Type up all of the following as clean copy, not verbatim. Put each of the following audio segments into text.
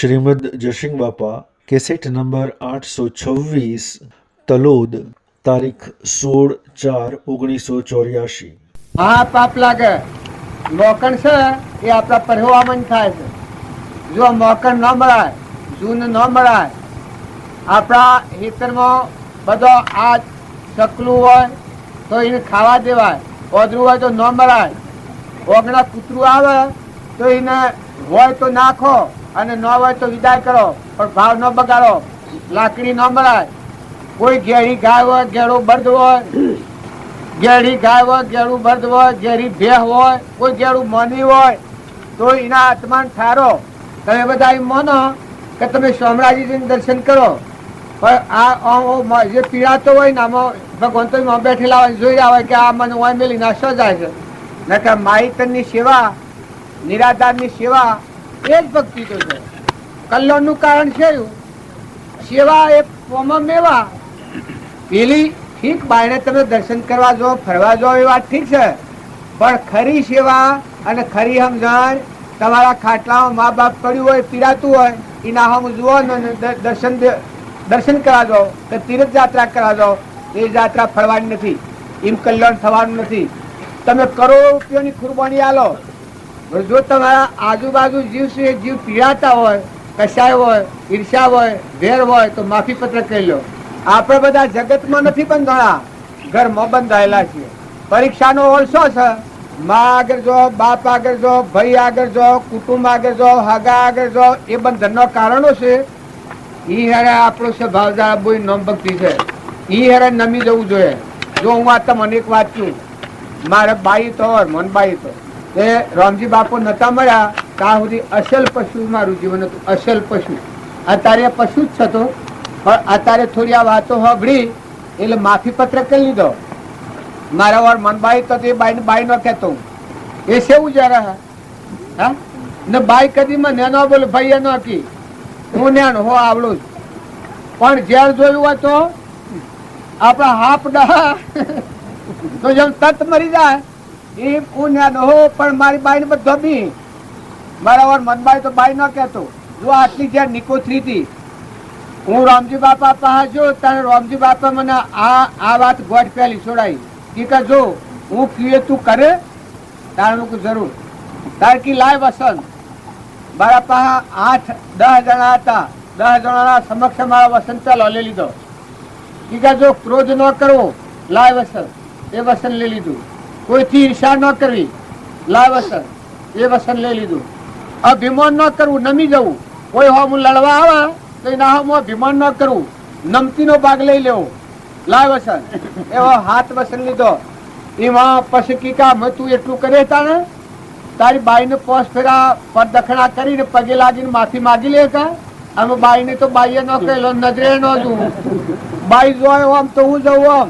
શ્રીમદ જશિંગ બાપા cassette number 826 Talod તારીખ 16/4/1984। હા પાપ લાગે મોકણ છે એ આપણા પરહવામન થાય છે। જો મોકણ ન મળાય જૂન ન મળાય આપણા ખેતરમાં બધો આ ચકલું હોય તો એને ખાવા દેવાય, ઓદરું હોય તો ન મળાય, ઓગણા કૂતરું આવે તો એને હોય તો નાખો અને ન હોય તો વિદાય કરો, પણ ભાવ ન બગાડો। લાકડી ન મળાય, કોઈ ઘેરી ગાય હોય, ઘેડું બળદ હોય, ઘેડી ગાય હોય, ઘેડું બળદ હોય, ઘેરી ભેહ હોય, કોઈ ઘેડું મોની હોય તો એના આત્માન ઠારો તમે બધા એમ માનો કે તમે શામળાજીને દર્શન કરો, પણ આ જે પીડાતો હોય ને આમાં ભગવાન તો એમાં બેઠેલા હોય, જોઈ આવે કે આ મને હોય મેલી નાશો જાય છે। નકર માહિતનની સેવા, નિરાધારની સેવા એ જ ભક્તિ તો છે। કલ્યાણનું કારણ છે એવું, સેવા એ પોમાં મેવા પેલી ઠીક બાયણે તમે દર્શન કરવા જાઓ, ફરવા જાઓ એ વાત ઠીક છે, પણ ખરી સેવા અને ખરી સમજણ તમારા ખાટલામાં મા બાપ પડ્યું હોય, પીડાતું હોય એના હમ જુઓ ને દર્શન કરવા જાઓ તો તીર્થ યાત્રા કરવા જાઓ, એ યાત્રા ફરવાની નથી, એમ કલ્યાણ થવાનું નથી। તમે કરોડો રૂપિયાની કુરબાની આલો, જો તમારા આજુબાજુ જીવ છે જીવ પીડાતા હોય, કશાય હોય, ઈર્ષા હોય, વેર હોય તો માફી પત્ર કહી લો। આપણે બધા જગતમાં નથી બંધાણા, ઘરમાં બંધાયેલા છીએ। પરીક્ષાનો ઓળસો છે, મા આગળ જો, બાપ આગળ જો, ભાઈ આગળ જો, કુટુંબ આગળ જો, હગા આગળ જો, એ બંધનનો કારણો છે। ઈ હેરે આપણો સ્વભાવદાર બોઈ નોમ ભક્તિ છે, ઈ હેરે નમી જવું જોઈએ। જો હું આ તમને એક વાત છું, મારે બાઈ તો મન બાઈ તો એ રામજી બાપુ નતા મળ્યા ત્યાં સુધી અસલ પશુ મારું જીવન હતું, અસલ પશુ। અત્યારે પશુ જ થતો, પણ અત્યારે થોડી આ વાતો સાંભળી એટલે માફી પત્ર કરી લીધો। મારા વાર મનબાઈ તો એ બાઈ નો કહેતો હું, એ સેવું જરા હા ને બાઈ કદી મને ન બોલે ભાઈ એ ન કી હું નેણ હો આવડું જ, પણ ઝેર જોયું હોય તો આપણા હાફ ડહા તો જેમ તત મરી જાય એ હું નેણ હો, પણ મારી બાઈ ને બધો બી મારા વાર મનબાઈ તો બાઈ ન કહેતો। જો આટલી ઝેર નિકોથરી હતી, હું રામજી બાપા પાસે જો ત્યારે રામજી બાપા મને આ વાત ગોઠ પહેલી છોડાઈ કે જો હું કીએ તું કરે તારું જરૂર તાર કી લાય વસન। મારા પાસે 8-10 જણા હતા, 10 જણાના સમક્ષ મારા વસન ચાલો લઈ લીધો કે જો ક્રોધ ન કરવો લાય વસન, એ વસન લઈ લીધું। કોઈથી ઈર્ષા ન કરવી લાય વસન, એ વસન લઈ લીધું। અભિમાન ન કરવું, નમી જવું, કોઈ હોમ લડવા આવે તો એના હોમ અભિમાન ન કરવું, નમતીનો ભાગ લઈ લેવો લાય વસન, એવો હાથ વસન લીધો। એમાં પછી કીકા તું એટલું કરે તાને તારી બાઈને પોસ ફેરા પર દખણા કરીને પગે લાગીને માફી માગી લે કા? અમે બાઈને તો બાઈએ ન કહેલો, નજરે ન જોવું, બાઈ જોય આમ તો હું જવું આમ,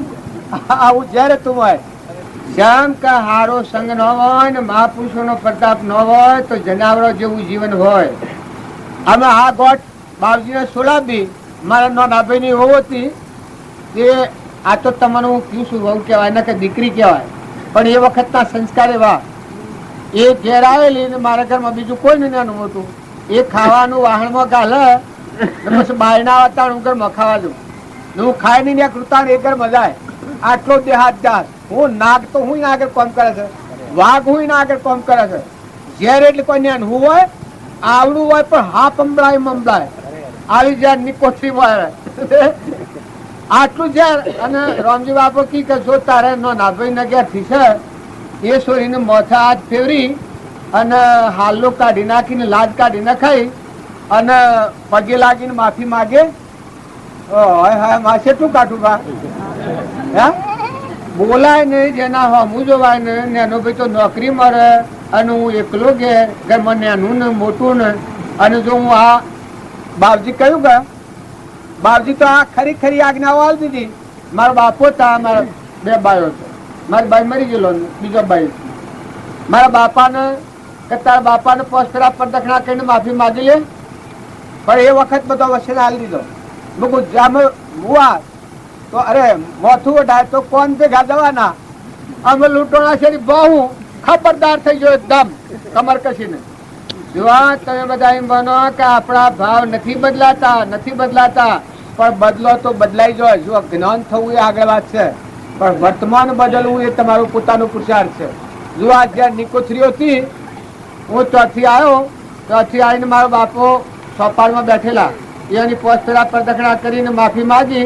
આવું જયારે તું હોય જેમ કે હારો સંગ ન હોય ને મહાપુરુષોનો પ્રતાપ ન હોય તો જનાવરો જેવું જીવન હોય। અમે આ ગોઠ બાપજીને સોલાવી મારા નાના ભાઈની વહુ હતી, એ આ તો તમને હું કયું છું વહુ કહેવાય ને કે દીકરી કહેવાય, પણ એ વખતના સંસ્કાર એવા, એ ઘેર આવેલી ને મારા ઘરમાં બીજું કોઈ ને નાનું મોટું એ ખાવાનું વાહણમાં ગાલે પછી બાયના વાતાવરણ ઘરમાં ખાવા દઉં, હું ખાઈ નહીં કૃતાણ એ ઘર મજાય આટલો દેહાત જાત। હું નાગ તો હું આગળ કોમ કરે છે, વાઘ હું આગળ કોમ કરે છે, ઝેર એટલે કોઈ ને હું હોય આવડું હોય પણ હા પંબળાય મમડાય આવી ઝેર નિકોથરી હોય આટલું ઝેર। અને રામજી બાપુ કી કે જો તારે નો નાભાઈ ને ઘેર થી છે એ છોરીને મોથા હાથ ફેવરી અને હાલો કાઢી નાખીને લાજ કાઢી નખાઈ અને પગે લાગીને માફી માગે। કેટલું કાઢું બા હે બોલાય નહીં, જેના હમું જોવાય ને એનો ભાઈ તો નોકરી મળે અને હું એકલો ઘેર મને એનું ને મોટું ને, અને જો હું આ બાપજી કહ્યું કે બાપજી તો આ ખરી ખરી આજ્ઞાઓ આવી દીધી। મારા બાપો હતા, મારા 2 બાયો હતો, મારી બાઈ મરી ગયેલો, બીજો બાઈ મારા બાપાને કે તારા બાપાને પોસ ફેરા પર દખણા કરીને માફી માગી લે, પણ એ વખત બધો વસન હાલી દીધો। હું જામે મુવા તો અરે મોથું વઢાય તો કોણ ભેગા જવાના, અમે લૂંટોણા છે બહુ ખબરદાર થઈ ગયો એકદમ કમર કસીને જોવા તમે બધા એમ બનો કે આપણા ભાવ નથી બદલાતા પણ બદલો તો બદલાઈ જાય. જો જ્ઞાન થવું એ આગળ વાત છે, પણ વર્તમાન બદલવું એ તમારું પોતાનું પુરુષાર્થ છે. જો આ જ્યાં નિકોથરીઓ હતી, હું ત્યાંથી આવ્યો, ત્યાંથી આવીને મારો બાપો સોપાળમાં બેઠેલા, એની પોસ્ટ પેલા પ્રદક્ષિણા કરીને માફી માગી.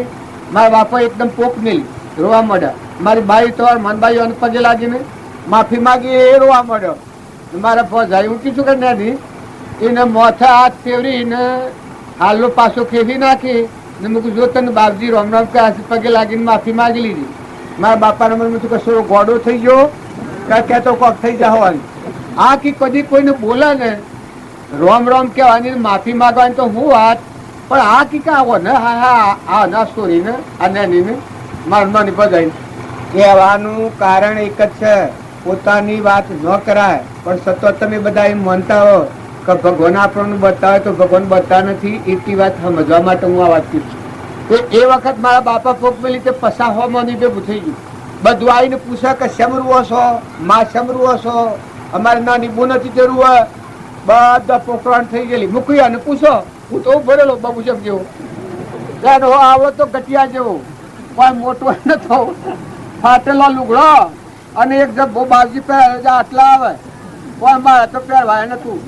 મારા બાપો એકદમ પોક મિલી રોવા મળ્યા. મારી બાઈ તો મનબાઈ એને પગે લાગીને માફી માગી, એ રોવા મળ્યો. મારા ફોજાઈ હું કીધું કે નથી, એને મોથે હાથ ફેવરીને હાલો પાછો ખેવી નાખી ને મેં કીધું જો તને બાપજી રામ રામ કે પગે લાગીને માફી માગી લીધી. મારા બાપાને મને કીધું કે શું ગોડો થઈ ગયો કે તો કોક થઈ જવાની. આ કે કદી કોઈને બોલે ને રોમ રોમ કહેવાની માફી માગવાની તો હું વાત, પણ આ કી આવો ને હા હા આ ના સ્ટોરી ને આ નાની ને મારવાની બધાઈ કહેવાનું કારણ એક જ છે, પોતાની વાત ન કરાય. પણ સતત તમે બધા એમ માનતા હો કે ભગવાન આપણને બતાવે તો ભગવાન બતા નથી, એટલી વાત સમજવા માટે હું આ વાત કરું છું. એ વખત મારા બાપા પોક મેલી તે પસા મને ભેગું થઈ ગયું. બધું આવીને પૂછે કે શમરુઓ છો, માં શમરુઓ છો, અમારે નાની બોનથી જરૂર હોય, બધા પોકરાણ થઈ ગયેલી. મૂકી અને પૂછો, હું તો ભરેલો બાબુ જેમ જેવો આવો તો ગટિયા જેવો, કોઈ મોટો નતો, ફાટેલો લુગડો અને એક જબ બાવજી પહેરે આટલા આવે, કોઈ મારે તો પહેરવાય નતું.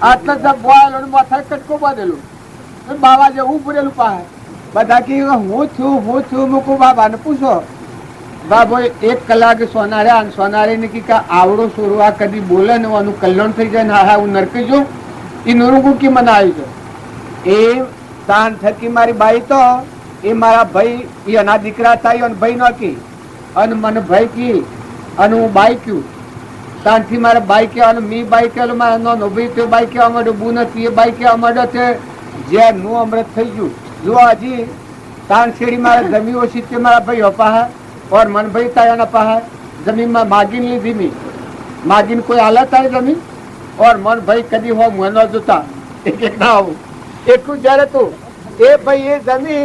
આટલા જબ બોયેલો માથા કટકો બાંધેલું, બાવા જેવું ભરેલું પાસે. બધા કે હું છું મૂકું. બાબાને પૂછો, બાબો 1 કલાક સોનારે ને કે આવડો સોરવા કદી બોલે ને આનું કલ્યાણ થઈ જાય ને હા હું નરકી જો એ નોરુગું કી મને આવ્યું છે. એ તાન થકી મારી બાઈ તો એ મારા ભાઈ એ એના દીકરા થાય અને ભાઈ નકી અને મને ભાઈ કી અને હું બાઈ કયું. તાનથી મારા બાઈ કહેવાનું, મી બાઈ કહેલું, મારા નાનો ભાઈ તે બાઈ કહેવા માંડ્યો, બુ નથી એ બાઈ કહેવા માંડ્યો છે. જે નું અમૃત થઈ ગયું. જો હજી તાન શેરી મારે જમી ઓછી તે મારા ભાઈ અપાહે और मन भाई ताया पहा जमीन में मागिन लीधी मी मागिन कोई हालत आई जमीन और मन भाई कदी हो मुँह न जोता एक ना आવું એટલું જ્યારે તું એ ભાઈ એ જમી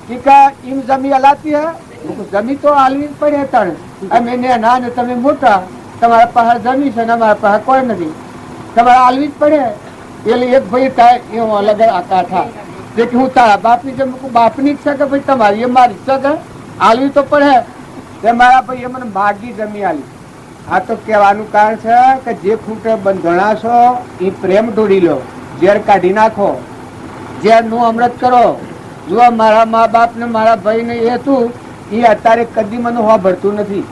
ટીકા એમ જમી હલાતી હે જમી તો હાલવી જ પડે તને અમે ને ના ને તમે મોટા તમારા પાસે જમી છે ને અમારા પાસે કોઈ નથી તમારે હાલવી જ પડે એટલે એક ભાઈ થાય એ હું અલગ આકા થા જે કે હું તારા બાપની જેમ બાપની ઈચ્છા કે ભાઈ તમારી એ મારી ઈચ્છા કે હાલવી તો પડે તે મારા ભાઈ મને માગી જમી હાલી. આ તો કહેવાનું કારણ છે કે જે ખૂટે બંધણા છો એ પ્રેમ ઢોળી લો, ઝેર કાઢી નાખો, ઝેરનું અમૃત કરો. જો મારા મા બાપ ને મારા ભાઈ ને એ હતું એ અત્યારે કદી મને હોભળતું નથી.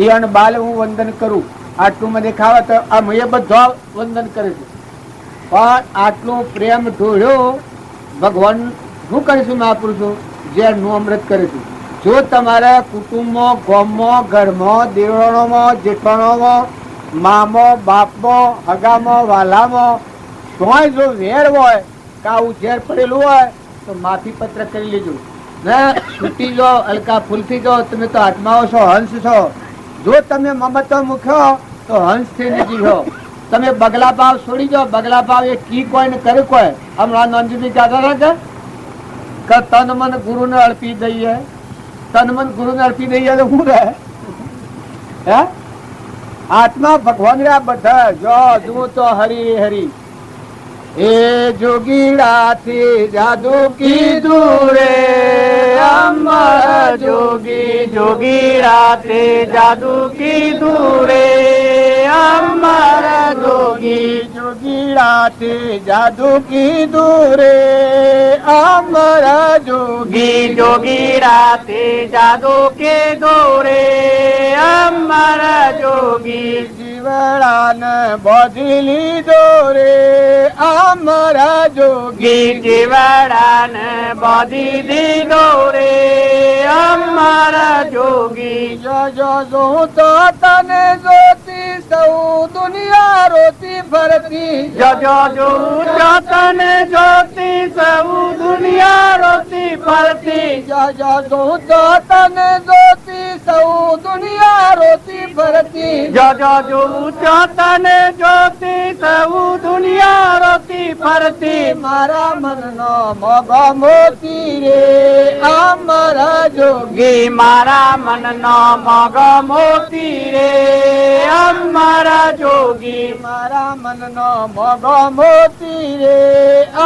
એ અને બાલ હું વંદન કરું આટલું મને ખાવા તો આમ એ બધા વંદન કરે છે, પણ આટલો પ્રેમ ઢોળ્યો ભગવાન શું કરીશું મહાપુરુષો ઝેરનું અમૃત કરે છે. જો તમારા કુટુંબમાં ગામમાં ઘરમાં દેવળોમાં જેઠાણોમાં મામો બાપમો હગામાં વાલામાં તોય જો વેર હોય કે આવું ઝેર પડેલું હોય તો માફી પત્ર કરી લેજો ને છૂટી જાઓ, હલકા ફૂલથી જાઓ. તમે તો આત્માઓ છો, હંસ છો. જો તમે મમત્વ મૂક્યો તો હંસ થઈને જીવો. તમે બગલા ભાવ છોડી જાઓ. બગલા ભાવ એ કી કોઈ ને કરે કોઈ. હમણાં નંદજી કહેતા હતા કે તન મન ગુરુને અર્પી દઈએ, તન મન ગુરુને અર્પી દઈએ તો શું રહે? હે આત્મા ભગવાન રહ્યા બધા. જો જુઓ તો હરી હરી એ જોગીડા થી જાદુ કીધું રે અમર જોગી જોગીડા થી જાદુ કીધું રે અમર જોગી જોગીડા થી જાદુ કીધું રે અમર જોગી જોગીડા થી જાદુ કીધું રે અમર જોગી જીવડાને બોધી લીધો રે અમર જોગી જીવડાને બોધી દીધો રે અમર જોગી. જો જો તો તને જોતી સૌ દુનિયા રોતી ફરતી. જો જો તને જોતી સૌ દુનિયા રોતી ફરતી. જો તો તને જોતી સૌ દુનિયા રોતી ફરતી. જો તને જોતી સૌ દુનિયા રોતી ફરતી. મારા મનનો મોગો મોતી રે અમર જોગી મારા મનનો મોગ મોતી રે અમર જોગી મારા મનનો મોગો મોતી રે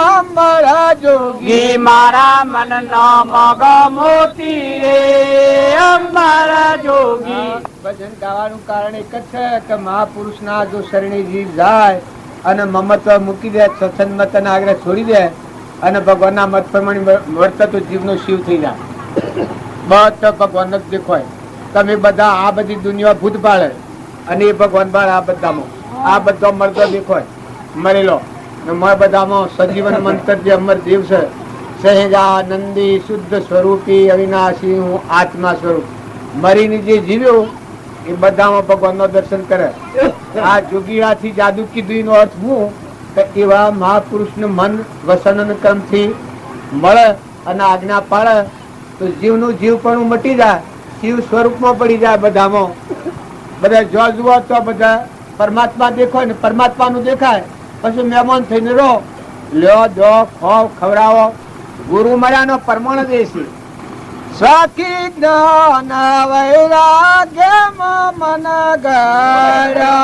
અમર જોગી મારા મનનો મોગ મોતી રે અમર જોગી ભજન ગાવાનું કારણ એક જ છે કે મહાપુરુષના જો શરણે જીવ જાય અને મમત્વ મૂકી દે, સત્સંગ મત અને આગ્રહ છોડી દે અને ભગવાનના મત પ્રમાણે વર્તે તો જીવનો શિવ થઈ જાય. બધા ભગવાન જ દેખાય. તમે બધા આ બધી દુનિયા ભૂત પાડે અને એ ભગવાન બાળ આ બધામાં આ બધો મળતો દેખાય મરેલો. બધામાં સજીવન મંત્ર જે અમર જીવ છે, સહેજાનંદી શુદ્ધ સ્વરૂપી અવિનાશી હું આત્મા સ્વરૂપ મરીને જે જીવ્યો એ બધામાં ભગવાનનો દર્શન કરે. આ જોગીરાથી જાદુ કીધું નો અર્થ હું કે એવા મહાપુરુષનું મન વસન ક્રમથી મળે અને આજ્ઞા પાડે તો જીવનું જીવ પણ મટી જાય, શિવ સ્વરૂપમાં પડી જાય. બધામાં બધા જો જુઓ તો બધા પરમાત્મા દેખાય ને પરમાત્માનું દેખાય. પછી મહેમાન થઈને રહો, લ્યો દો ખાવ ખવડાવો. ગુરુ મળ્યાનો પરમાણ દેશી સખી જ્ઞાન વૈરાગ્ય મન ગયો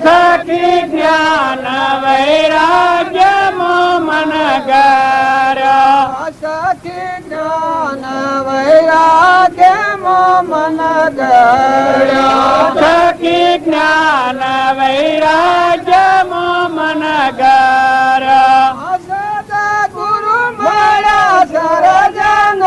સખી જ્ઞાન વૈરાગ્ય મન ગયો સખી જ્ઞાન વૈરાગ્ય મન ગયો સખી જ્ઞાન વૈરાગ્ય મન ગયો સદા ગુરુ મારા સરજન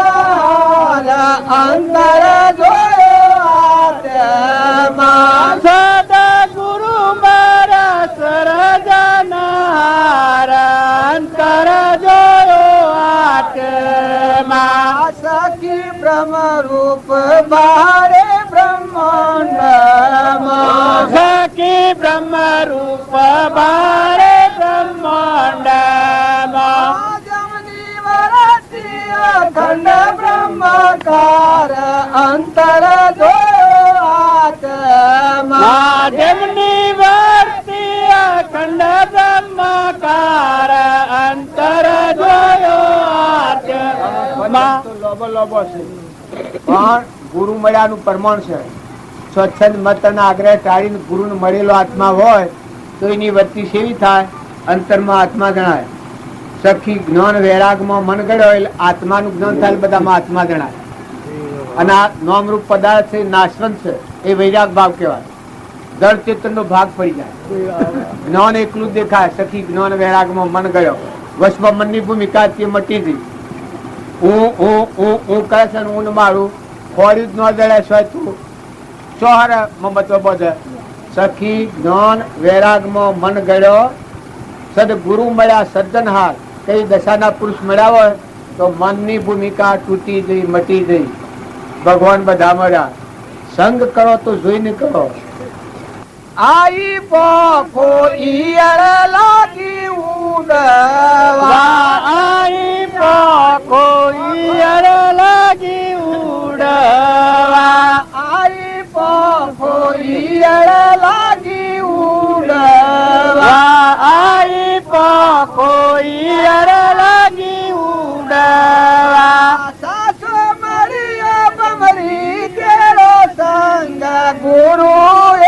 અંતર જોયો આત્મા સદા ગુરુ મારા સરજનહાર અંતર જોયો આત્મા સખી બ્રહ્મ રૂપ બારે બ્રહ્માંડ સખી બ્રહ્મ રૂપ બારે બ્રહ્માંડ અખંડ બ્રહ્મકાર અંતર જોયો આત્મા દેવની વર્તી અખંડ બ્રહ્મકાર અંતર જોયો આત્મા લોબો લોબો છે પણ ગુરુ મળ્યાનું પ્રમાણ છે. સ્વચ્છંદ મત અને આગ્રહ ટાળીને ગુરુને મળેલો આત્મા હોય તો એની વર્તી સેવી થાય, અંતરમાં આત્મા જણાય. સખી જ્ઞાન વૈરાગમાં મન ગયો એટલે આત્માનું જ્ઞાન થાય, બધામાં આત્મા જણાય. અને આ નામરૂપ પદાર્થ છે, નાશવંત છે, એ વૈરાગ ભાવ કહેવાય. જળ ચેતનનો ભાગ પડી જાય. જ્ઞાન એકલું જ દેખાય. સખી જ્ઞાન વૈરાગમાં મન ગયો, વશમાં મનની ભૂમિકા તે મટી ગઈ. હું કહે છે હું મારું ખોર્યું જ ન જડે સ્વાય તું ચોહર મમત્વ બધે. સખી જ્ઞાન વૈરાગમાં મન ગયો, સદગુરુ મળ્યા સજ્જનહાર. કઈ દશાના પુરુષ મળ્યા હોય તો મનની ભૂમિકા તૂટી ગઈ, મટી ગઈ. ભગવાન બધા મળ્યા. સંગ કરો તો જોઈને કરો. આઈ પોખો ઈયળ લાગી ઉડવા આઈ પાકો ઈયળ લાગી ઉડવા આઈ પોખો ઈયળ લાગી ઉડવા આઈ પાકો ઈયળ લાગી ઉડવા સાસુ મળ્યો બમરી કેળો સંગ ગુરુ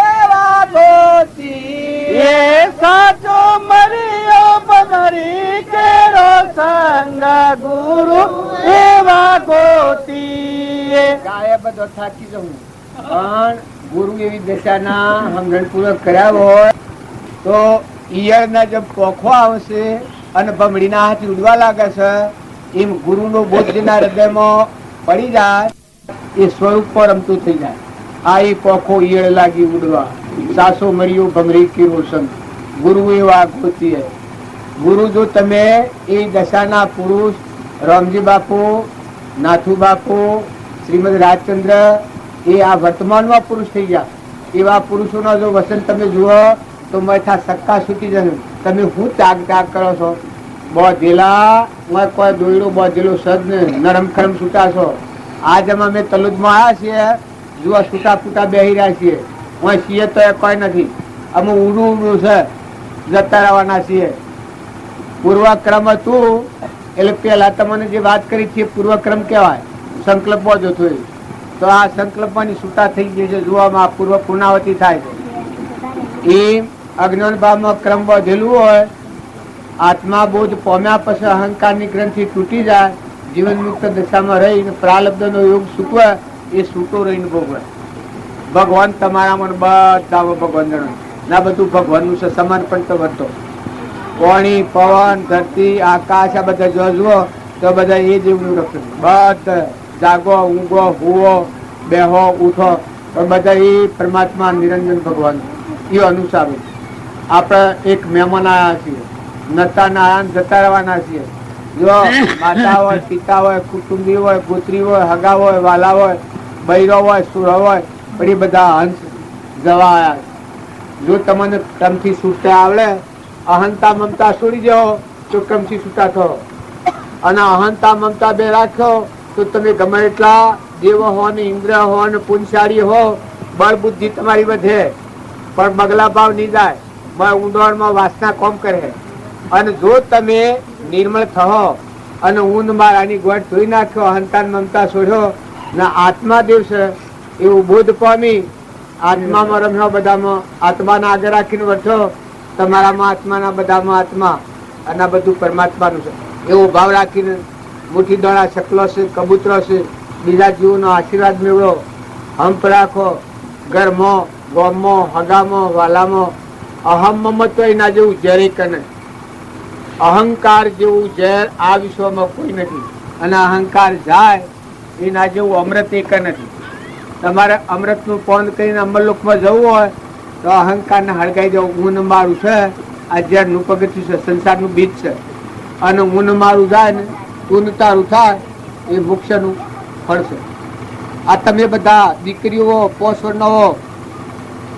એવા ગોતી એ સાચો મરિયો બમરી કેરો સંગ ગુરુ એવા ગોતી. ગાય બધો થાકી જવું પણ ગુરુ એવી દશાના સમજણ પૂર્વક કર્યા હોય તો ઈયળના જેમ પોખો આવશે અને ભમડીના હાથ ઉડવા લાગે છે એમ ગુરુનો બોધ જેના હૃદયમાં પડી જાય એ સ્વરૂપ પર રમતું થઈ જાય. આ એ પોખો ઈયળ લાગી ઉડવા સાસો મળ્યો ભમરી કીરો સંગ ગુરુ એવા ગોતીએ. ગુરુ જો તમે એ દશાના પુરુષ રામજી બાપુ, નાથુ બાપુ, શ્રીમદ રાજચંદ્ર એ આ વર્તમાનમાં પુરુષ થઈ ગયા. એવા પુરુષોનો જો વસન તમે જુઓ તો મથા સક્કા છૂટી જશે. તમે શું ત્યાગ ત્યાગ કરો છો? બોધેલા કોઈ દોયડો બોધેલો સદ ને નરમ ખરમ છૂટા છો. આજ અમે તલુદમાં આવ્યા છીએ, જુઓ છૂટા ફૂટા બેહી રહ્યા છીએ. હું છીએ તો એ કોઈ નથી, અમે ઉડું ઉડું છે જતા રહેવાના છીએ. પૂર્વક્રમ હતું એટલે પેલા તમને જે વાત કરી છે પૂર્વક્રમ કહેવાય. સંકલ્પો જ હતો તો આ સંકલ્પની છૂટા થઈ ગઈ છે. જોવામાં પૂર્વ પૂર્ણાવતી થાય છે. એ અજ્ઞાન ભાવમાં ક્રમ વધેલું હોય, આત્મા બોધ પામ્યા પછી અહંકારની ગ્રંથિ તૂટી જાય, જીવન મુક્ત દશામાં રહીને પ્રાલબ્ધનો યોગ સૂકવે, એ સૂટો રહીને ભોગવે. ભગવાન તમારામાં બધા ભગવાન જણાય ના, બધું ભગવાનનું છે. સમાન પણ તો વધતો પાણી, પવન, ધરતી, આકાશ આ બધા જો જુઓ તો બધા એ જેવું રક્ષણ. બધા જાગો, ઊંઘો, હુવો, બેહો, ઉઠો, પણ બધા એ પરમાત્મા નિરંજન ભગવાન એ અનુસારું. આપણે એક મહેમાન આવ્યા છીએ, નતા નારાયણ જતા રહેવાના છીએ. જો માતા હોય, પિતા હોય, કુટુંબી હોય, પુત્રી હોય, હગા હોય, વાલા હોય, બૈરો હોય, સુરો હોય, પણ એ બધા હંસ જવા આવ્યા. જો તમને ક્રમથી છૂટતા આવડે, અહંતા મમતા છોડી જાઓ તો ક્રમથી છૂટા થો. અને અહંતા મમતા બે રાખ્યો તો તમે ગમે એટલા દેવો હો ને ઇન્દ્ર હો ને પુંસારી હો, બળ બુદ્ધિ તમારી વધે પણ બગલા ભાવ નહીં જાય. ઊંડોળમાં વાસના કોમ કરે. અને જો તમે નિર્મળ થહો અને ઊંઘ મારાની ગોઠ ધોઈ નાખ્યો, અહંતા મમતા છોડ્યો ને આત્મા દેવ છે એવું બોધ પામી, આત્મામાં રમ્યો, બધામાં આત્માના આગળ રાખીને વર્થો, તમારામાં આત્માના બધામાં આત્મા અને આ બધું પરમાત્માનું છે એવો ભાવ રાખીને મુઠ્ઠી દોડા શકલો છે, કબૂતરો છે, બીજા જીવોનો આશીર્વાદ મેળવો. હંપ રાખો ઘરમાં, ગોમમાં, હગામાં, વાલામાં. અહમ મમત્વ એના જેવું ઝેર કને, અહંકાર જેવું ઝેર આ વિશ્વમાં કોઈ નથી. અને અહંકાર જાય એના જેવું અમૃત એક નથી. તમારે અમૃતનું પોન કરીને અમરલોકમાં જવું હોય તો અહંકારને હળગાઈ જવું. ઊન મારું છે આ ઝેરનું પગથિયું છે, સંસારનું બીજ છે. અને ઊન મારું જાય ને ઊન તારું થાય એ મોક્ષનું ફળ છે. આ તમે બધા દીકરીઓ પોષ વર્ણાવો,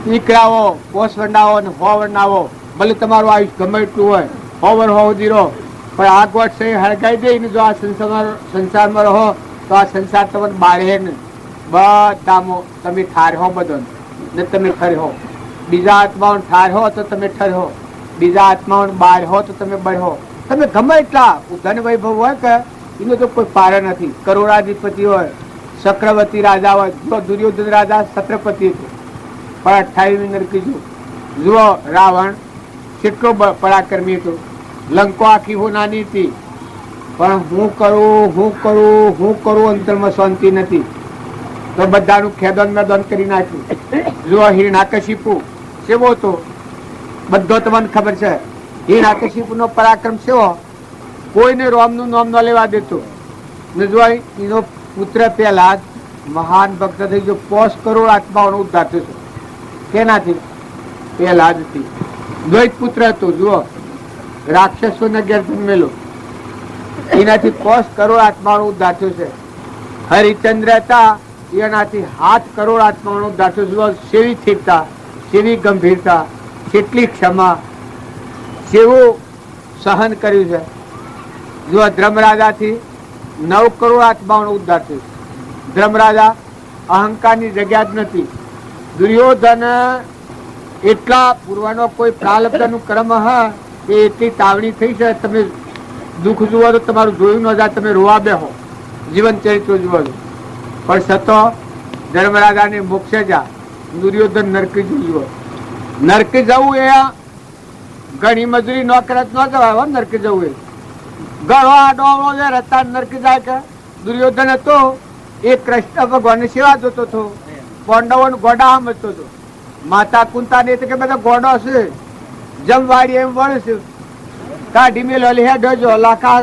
દીકરાઓ પોષ વર્ણાવો ને હો વર્ણાવો, ભલે તમારું આયુષ્ય ગમે એટલું હોય, હોવર હો દીરો, પણ આ ગોઠ છે હળગાઈ દે ને જો આ સંસારમાં રહો તો આ સંસાર તમને બાળે ને બધામાં તમે ઠાર હો બધો ને તમે ઠર હો. બીજા આત્માઓ ઠાર હો તો તમે ઠર હો, બીજા આત્માઓ બાર હો તો તમે બળ હો. તમે ગમે એટલા ધન વૈભવ હોય કે એનો તો કોઈ પાર નથી. કરોડાધિપતિ હોય, ચક્રવર્તી રાજા હોય, જો દુર્યોધન રાજા છત્રપતિ હતું પણ 28મી નરકી જુઓ રાવણ કેટલો પરાક્રમી હતો. લંકો આખી હું નાની હતી પણ હું કરું અંતરમાં શાંતિ નથી તો બધાનું ખેદન મેદન કરી નાખ્યું. જુઓ હિરણાકશિપુ કેવો હતો બધો તમને ખબર છે. હિરણાકશિપુ નો પરાક્રમ કેવો, કોઈને રોમનું નામ ન લેવા દેતો. ને જો એનો પુત્ર પહેલા મહાન ભક્ત થઈ ગયો, 5 કરોડ આત્માઓનો ઉદ્ધાર થયો. કેનાથી? પહેલા જ થી દ્વૈત પુત્ર હતો. જુઓ રાક્ષસોને ઘેર જન્મેલો, એનાથી 5 કરોડ આત્માનો ઉદ્ધાર થયો છે. હરિચંદ્ર હતા એનાથી 7 કરોડ આત્માનો ઉદ્ધાર થયો. જુઓ સેવી સ્થિરતા, સેવી ગંભીરતા, કેટલી ક્ષમા, કેવું સહન કર્યું છે. જુઓ ધર્મરાજાથી 9 કરોડ આત્માઓનો ઉદ્ધાર થયો. ધર્મરાજા અહંકારની જગ્યા જ નથી. દુર્યોધન એટલા પૂર્વનો કોઈ પ્રાલબ્ધનું કર્મ હા એ એટલી તાવણી થઈ છે. તમે દુઃખ જુઓ તો તમારું જોયું ન જાય, તમે રોવા બેહો. જીવન ચરિત્ર જુઓ પણ છતો ધર્મરાજાને મોક્ષે જા, દુર્યોધન નરકી જુઓ. નરકી જવું એ ઘણી મજૂરી નોકરત ન જવાય. નરકી જવું એ ઘણો આડો જે રસ્તા નરકી જાય કે દુર્યોધન હતો એ કૃષ્ણ ભગવાનની સેવા જોતો હતો, પાંડવોને ગોડા સમજતો હતો. માતા કુંતા ને કે બધા ગોડો છે જમવાડી એમ વળે છે કાઢી મેલો હેડો જો લાખા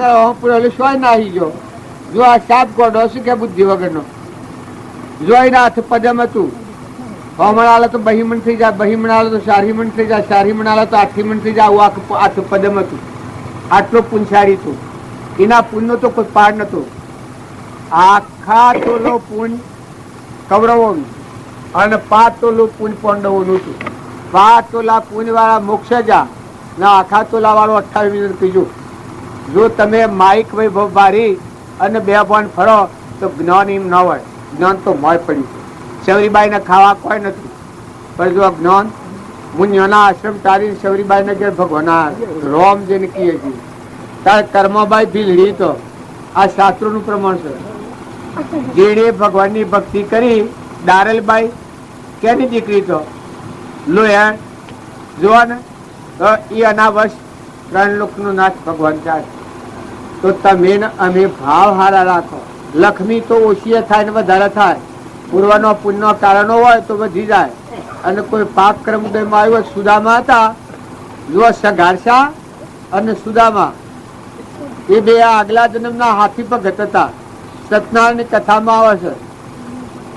સોય નાહી ગયો. જો આ 7 ગોડો છે કે બુદ્ધિ વગરનો જોઈને હાથ પદમ હતું. હમણાં તો બહીમણ થઈ જાય, બહીમણ તો શારીમણ થઈ જાય, શારીમણ તો આઠીમણ થઈ જાય. આવું હાથ પદમ હતું. આટલો પુંછારી હતું. એના પુણ્યનો તો કોઈ પાર નતો. આખા તોલો પુણ્ય કૌરવોનું અને 5 તોલું પુણ્ય પાંડવોનું હતું. 5 તોલા પુણ્ય વાળા મોક્ષ જા ના આખા તોલા વાળો 28 કીધું. જો તમે માઇક વૈભવ બારી અને 2 બોન ફરો તો જ્ઞાન એમ ન હોય. જ્ઞાન તો મોય પડ્યું. શૌરીબાઈને ખાવા કોઈ નથી પણ જો જ્ઞાન મુનિઓના આશ્રમ તારી શૌરીબાઈને ઘેર ભગવાના રોમ જેને કહીએ છીએ તાર કર્મભાઈ ભીલડી તો આ શાસ્ત્રોનું પ્રમાણ છે. જેણે ભગવાનની ભક્તિ કરી દારેલબાઈ કેની દીકરી તો લોયા જોવા ને તો એ અનાવશ 3 લોકનો નાથ ભગવાન ચાહે. તો તમે ને અમે ભાવ હારા રાખો. લક્ષ્મી તો ઓછી થાય ને વધારે થાય. પૂર્વનો પુણ્યનો કારણો હોય તો વધી જાય. અને કોઈ પાપ કર્મ ઉદયમાં આવ્યો સુદામા હતા. જો સઘારસા અને સુદામા એ બે આગલા જન્મના હાથી ભગત હતા. સત્યનારાયણની કથામાં આવે છે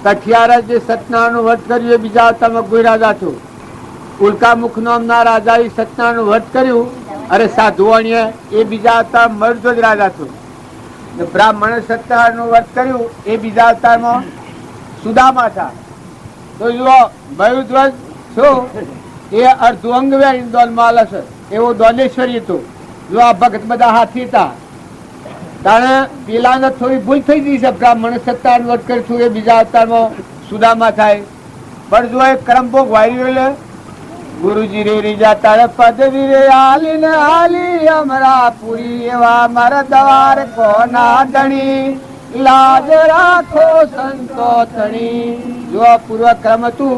કઠિયાર જે સત્યનારાયણનું વ્રત કર્યું એ બીજા અવતારમાં કોઈ રાજા છું. ઉલ્કામુખ નામના રાજાએ સત્યનારાયણનું વ્રત કર્યું. અરે સાધુવાણીએ એ બીજા અવતાર મરજો જ રાજા છું. બ્રાહ્મણે સત્યનારાયણનું વ્રત કર્યું એ બીજા અવતારમાં સુદામા હતા. તો જુઓ ભયુધ્વજ શું એ અર્ધું અંગ વેરીને દોલમાં હશે એવો દોલેશ્વરી હતું. જો આ ભગત બધા હાથી હતા. તાણે પેલાને થોડી ભૂલ થઈ ગઈ છે. બ્રાહ્મણે સત્યનારાયણ વ્રત કર્યું છું એ બીજા અવતારમાં સુદામા થાય. પણ જો એ કર્મભોગ વાયુ લે ગુરુજી રે રીજા તારે પદવી રે હાલી ને હાલી અમરા પૂરી એવા મારા દ્વાર કોના ધણી લાજ રાખો સંતો ધણી. જો પૂર્વ ક્રમ હતું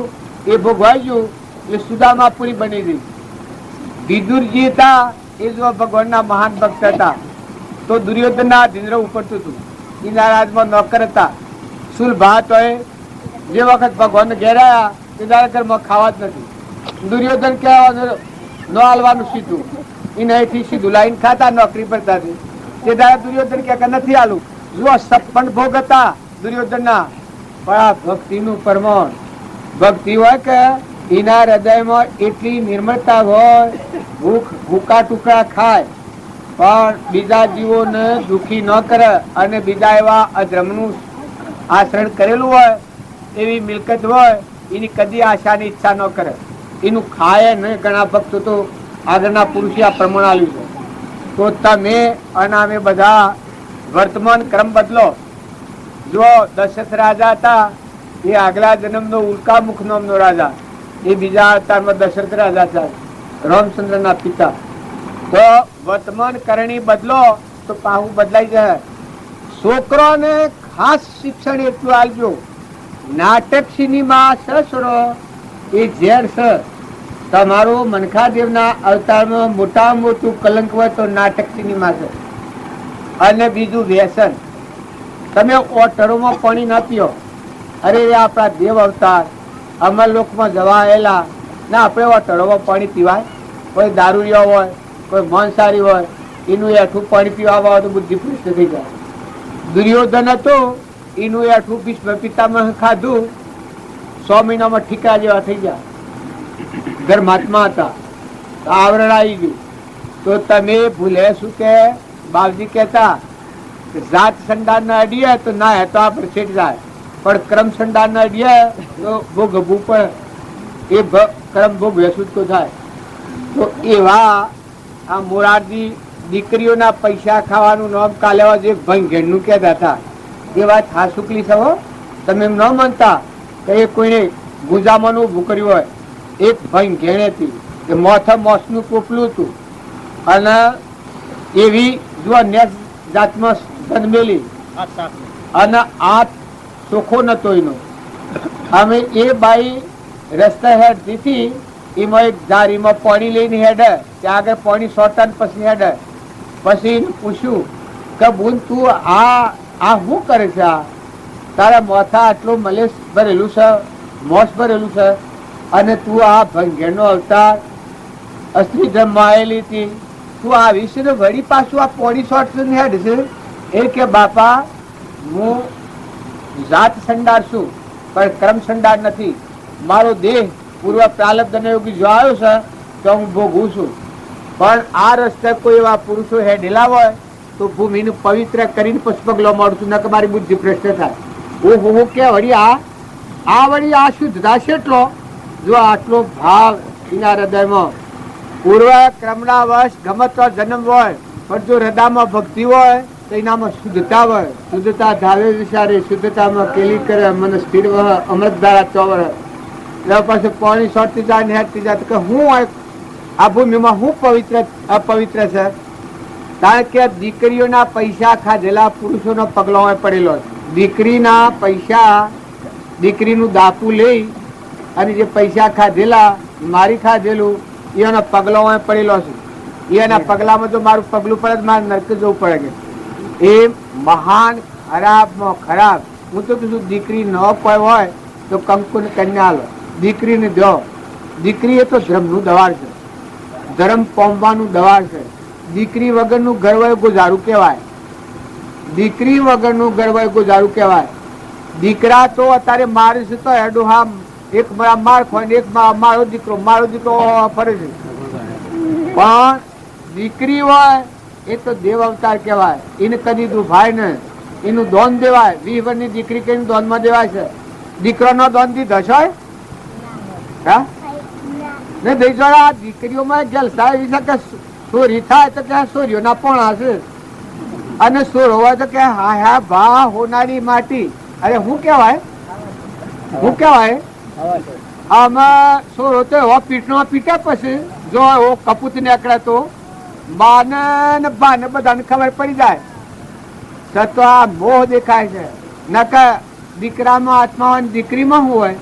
એ ભોગવાઈ ગયું એટલે સુદામાપુરી બની ગઈ. વિદુરજી હતા એ જો ભગવાનના મહાન ભક્ત હતા. તો દુર્યોધનના ધીંદ્ર ઉપરતું હતું. એના રાજમાં નોકર હતા. સુલભા તો જે વખત ભગવાન ઘેર આવ્યા તે દાડા ઘરમાં ખાવા જ નથી. દુર્યોધન કહેવાનું ન હાલવાનું સીધું એને અહીંથી સીધું લાઈન ખાતા નોકરી પર થતી. તે દાડા દુર્યોધન કે નથી હાલું. જુઓ 56 ભોગ હતા દુર્યોધનના. પણ આ ભક્તિનું પ્રમાણ ભક્તિ હોય કે એના હૃદયમાં એટલી નિર્મળતા હોય. ભૂકા ટુકડા ખાય પણ બીજા જીવોને દુઃખી ન કરે. અને બીજા એવા અધર્મનું આચરણ કરેલું હોય એવી મિલકત હોય એની કદી આશાની ઈચ્છા ન કરે. એનું ખાય ને ઘણા ભક્તો તો આગળના પુરુષે આ પ્રમાણ આવ્યું છે. તો તમે અને અમે બધા વર્તમાન ક્રમ બદલો. જો દશરથ રાજા હતા એ આગલા જન્મનો ઉલ્કામુખ નામનો રાજા. એ બીજા અવતારમાં દશરથ રાજા હતા રામચંદ્રના પિતા. તો વર્તમાન કરણી બદલો તો પાહુ બદલાઈ જાય. છોકરોને ખાસ શિક્ષણ એટલું આપજો. નાટક સિનેમા સસરો એ ઝેર છે. તમારું મનખાદેવના અવતારમાં મોટામાં મોટું કલંક હોય તો નાટક સિનેમા છે. અને બીજું વ્યસન. તમે ઓટરોમાં પાણી ના પીઓ. અરે આપણા દેવ અવતાર અમર લોકમાં જવા આવેલા ના આપણે ઓટરોમાં પાણી પીવાય. કોઈ દારૂડિયો હોય કોઈ માંસાહારી હોય એનું એઠું પાણી પીવા આવે તો બુદ્ધિ ભ્રષ્ટ થઈ જાય. દુર્યોધન હતો એનું એઠું ભીષ્મ પિતામહ ખાધું 100 મહિનામાં ઠીકા જેવા થઈ ગયા. ધર્માત્મા હતા. આવરણ આવી ગયું. તો તમે ભૂલે શું કે બાપજી કહેતા જાત સંડાન ના અડીએ તો ના હે તો આપણે છેટ જાય. પણ ક્રમ સંડાન ના અડીએ તો ભોગવવું પડે. એ ક્રમ ભોગવ્યું તો થાય. તો એવા આ મોરારજી દીકરીઓના પૈસા ખાવાનું નામ કાલે જે ભંગેણનું કહેતા હતા એ વાત હાસુકલી છે. તમે એમ ન માનતા કે એ કોઈને ગુજામાનું ઊભું કર્યું હોય. એક ભંગેણ હતી કે મોથે મોસનું પોપલું હતું. અને એવી જો અન્ય જાતમાં જન્મેલી અને હાથ ચોખ્ખો નતો એનો. અમે એ બાઈ રસ્તા હેડતી હતી. એમાં એક જારીમાં પાણી લઈને હેડે. ત્યાં આગળ પાણી સોટા પછી હેડે. પછી પૂછ્યું કે બુન તું આ શું કરે છે? આ તારા મોથા આટલું મલેશ ભરેલું છે, મોસ ભરેલું છે, અને તું આ ભંગેરનો અવતાર અસ્ત્રી ધર્મમાં આવેલી હતી. તું આવીશ ને વળી પાછું આ પાણી શોટ હેડ છે. એ કે બાપા હું જાત સંડાર છું પણ કર્મ સંડાર નથી. મારો દેહ પૂર્વ પ્રાલબ્ધ યોગી જો આવ્યો છે તો હું ભોગવું છું. પણ આ રસ્તે કોઈ એવા પુરુષો હેડેલા હોય તો ભૂમિને પવિત્ર કરીને પછી પગલો મારું છું. ન કે મારી બુદ્ધિ ભ્રષ્ટ થાય. હું કે વળી વળી આ શુદ્ધતા છે એટલો. જો આટલો ભાવ એના હૃદયમાં પૂર્વ ક્રમના વશ ગમે તો જન્મ હોય પણ જો હૃદયમાં ભક્તિ હોય તો એનામાં શુદ્ધતા હોય. શુદ્ધતા ધાવે વિચારે શુદ્ધતામાં કેલી કરે મને સ્થિર વહ અમૃત ધારા ચોવર. પછી પાણી સોટતી જાય ને હેઠતી જાય કે હું આ ભૂમિમાં હું પવિત્ર અપવિત્ર છે. કારણ કે દીકરીઓના પૈસા ખાધેલા પુરુષોનો પગલો હોય પડેલો છે. દીકરીના પૈસા, દીકરીનું દાપુ લઈ અને જે પૈસા ખાધેલા, મારી ખાધેલું, એનો પગલો હોય પડેલો છે. એના પગલામાં તો મારું પગલું પડે, મારે નરક જવું પડે. એ મહાન ખરાબમાં ખરાબ. હું તો કીધું દીકરી ન કોઈ હોય તો કંકુ ને કન્યા લો, દીકરીને દો. દીકરી એ તો ધર્મનું દવાર છે, ધર્મ પામવાનું દવાર છે. દીકરી વગરનું ગરવાય ગુજારું કહેવાય. દીકરી વગરનું ગરવાય ગુજારું કહેવાય. દીકરા તો અત્યારે મારે છે તો હેડો હા, એક માર ખોય ને એક મારો દીકરો ફરે છે. પણ દીકરી હોય એ તો દેવ અવતાર કહેવાય. એને કદી દુભાય ને, એનું દોન દેવાય. 20 વર્ષની દીકરી કઈ દોનમાં દેવાય છે. દીકરો નો દોન દી દશાય ને દઈ જોડા. દીકરીઓમાં જલસા એવી છે કે ચોરી થાય તો કે ચોરીઓના પોણા છે, અને સોર હોય તો કે હા હા ભા હોનારી માટી. અરે શું કેવાય, શું કેવાય આમાં સોર હોતો એવો પીઠનો પીટે. પછી જો એવો કપૂત નીકળે તો બાને ને બાને બધાને ખબર પડી જાય. તો આ મોહ દેખાય છે. નકર દીકરામાં આત્મા હોય, દીકરીમાં શું હોય?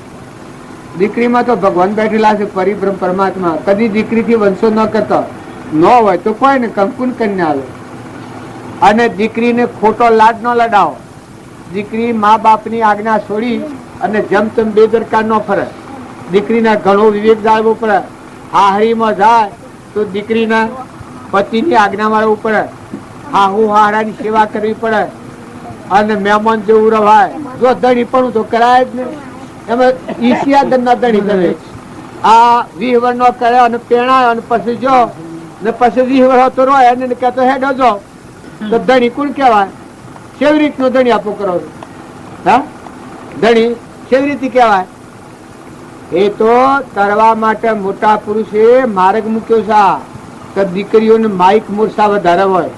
દીકરીમાં તો ભગવાન બેઠેલા છે, પરિબ્રહ્મ પરમાત્મા. કદી દીકરીથી વંશો ન કરતો ન હોય તો કોઈ ને કંકુન કન્યા આવે. અને દીકરીને ખોટો લાડ ન લડાવો. દીકરી મા બાપની આજ્ઞા છોડી અને જેમ તેમ બેદરકાર ન ફરે. દીકરીને ઘણો વિવેક જાળવવો પડે. હાહરીમાં જાય તો દીકરીને પતિની આજ્ઞા મારવું પડે. હાહુ હાહરાની સેવા કરવી પડે અને મહેમાન જેવું રવાય. જો ધણી પણ તો કરાય જ ને. એમાં ઈશિયા ના ધણી કરે. આ 20 વર્ષનો કરે અને પેણાય અને પછી જો ને પછી 20 વર્ષ તો રોય અને કહેતો હેડો જો, તો ધણી કોણ કહેવાય? કેવી રીતનો ધણી આપો કરો છો? હા, ધણી કેવી રીતે કહેવાય? એ તો તરવા માટે મોટા પુરુષે માર્ગ મૂક્યો છે કે દીકરીઓને માઇક મૂર્છા વધારે હોય.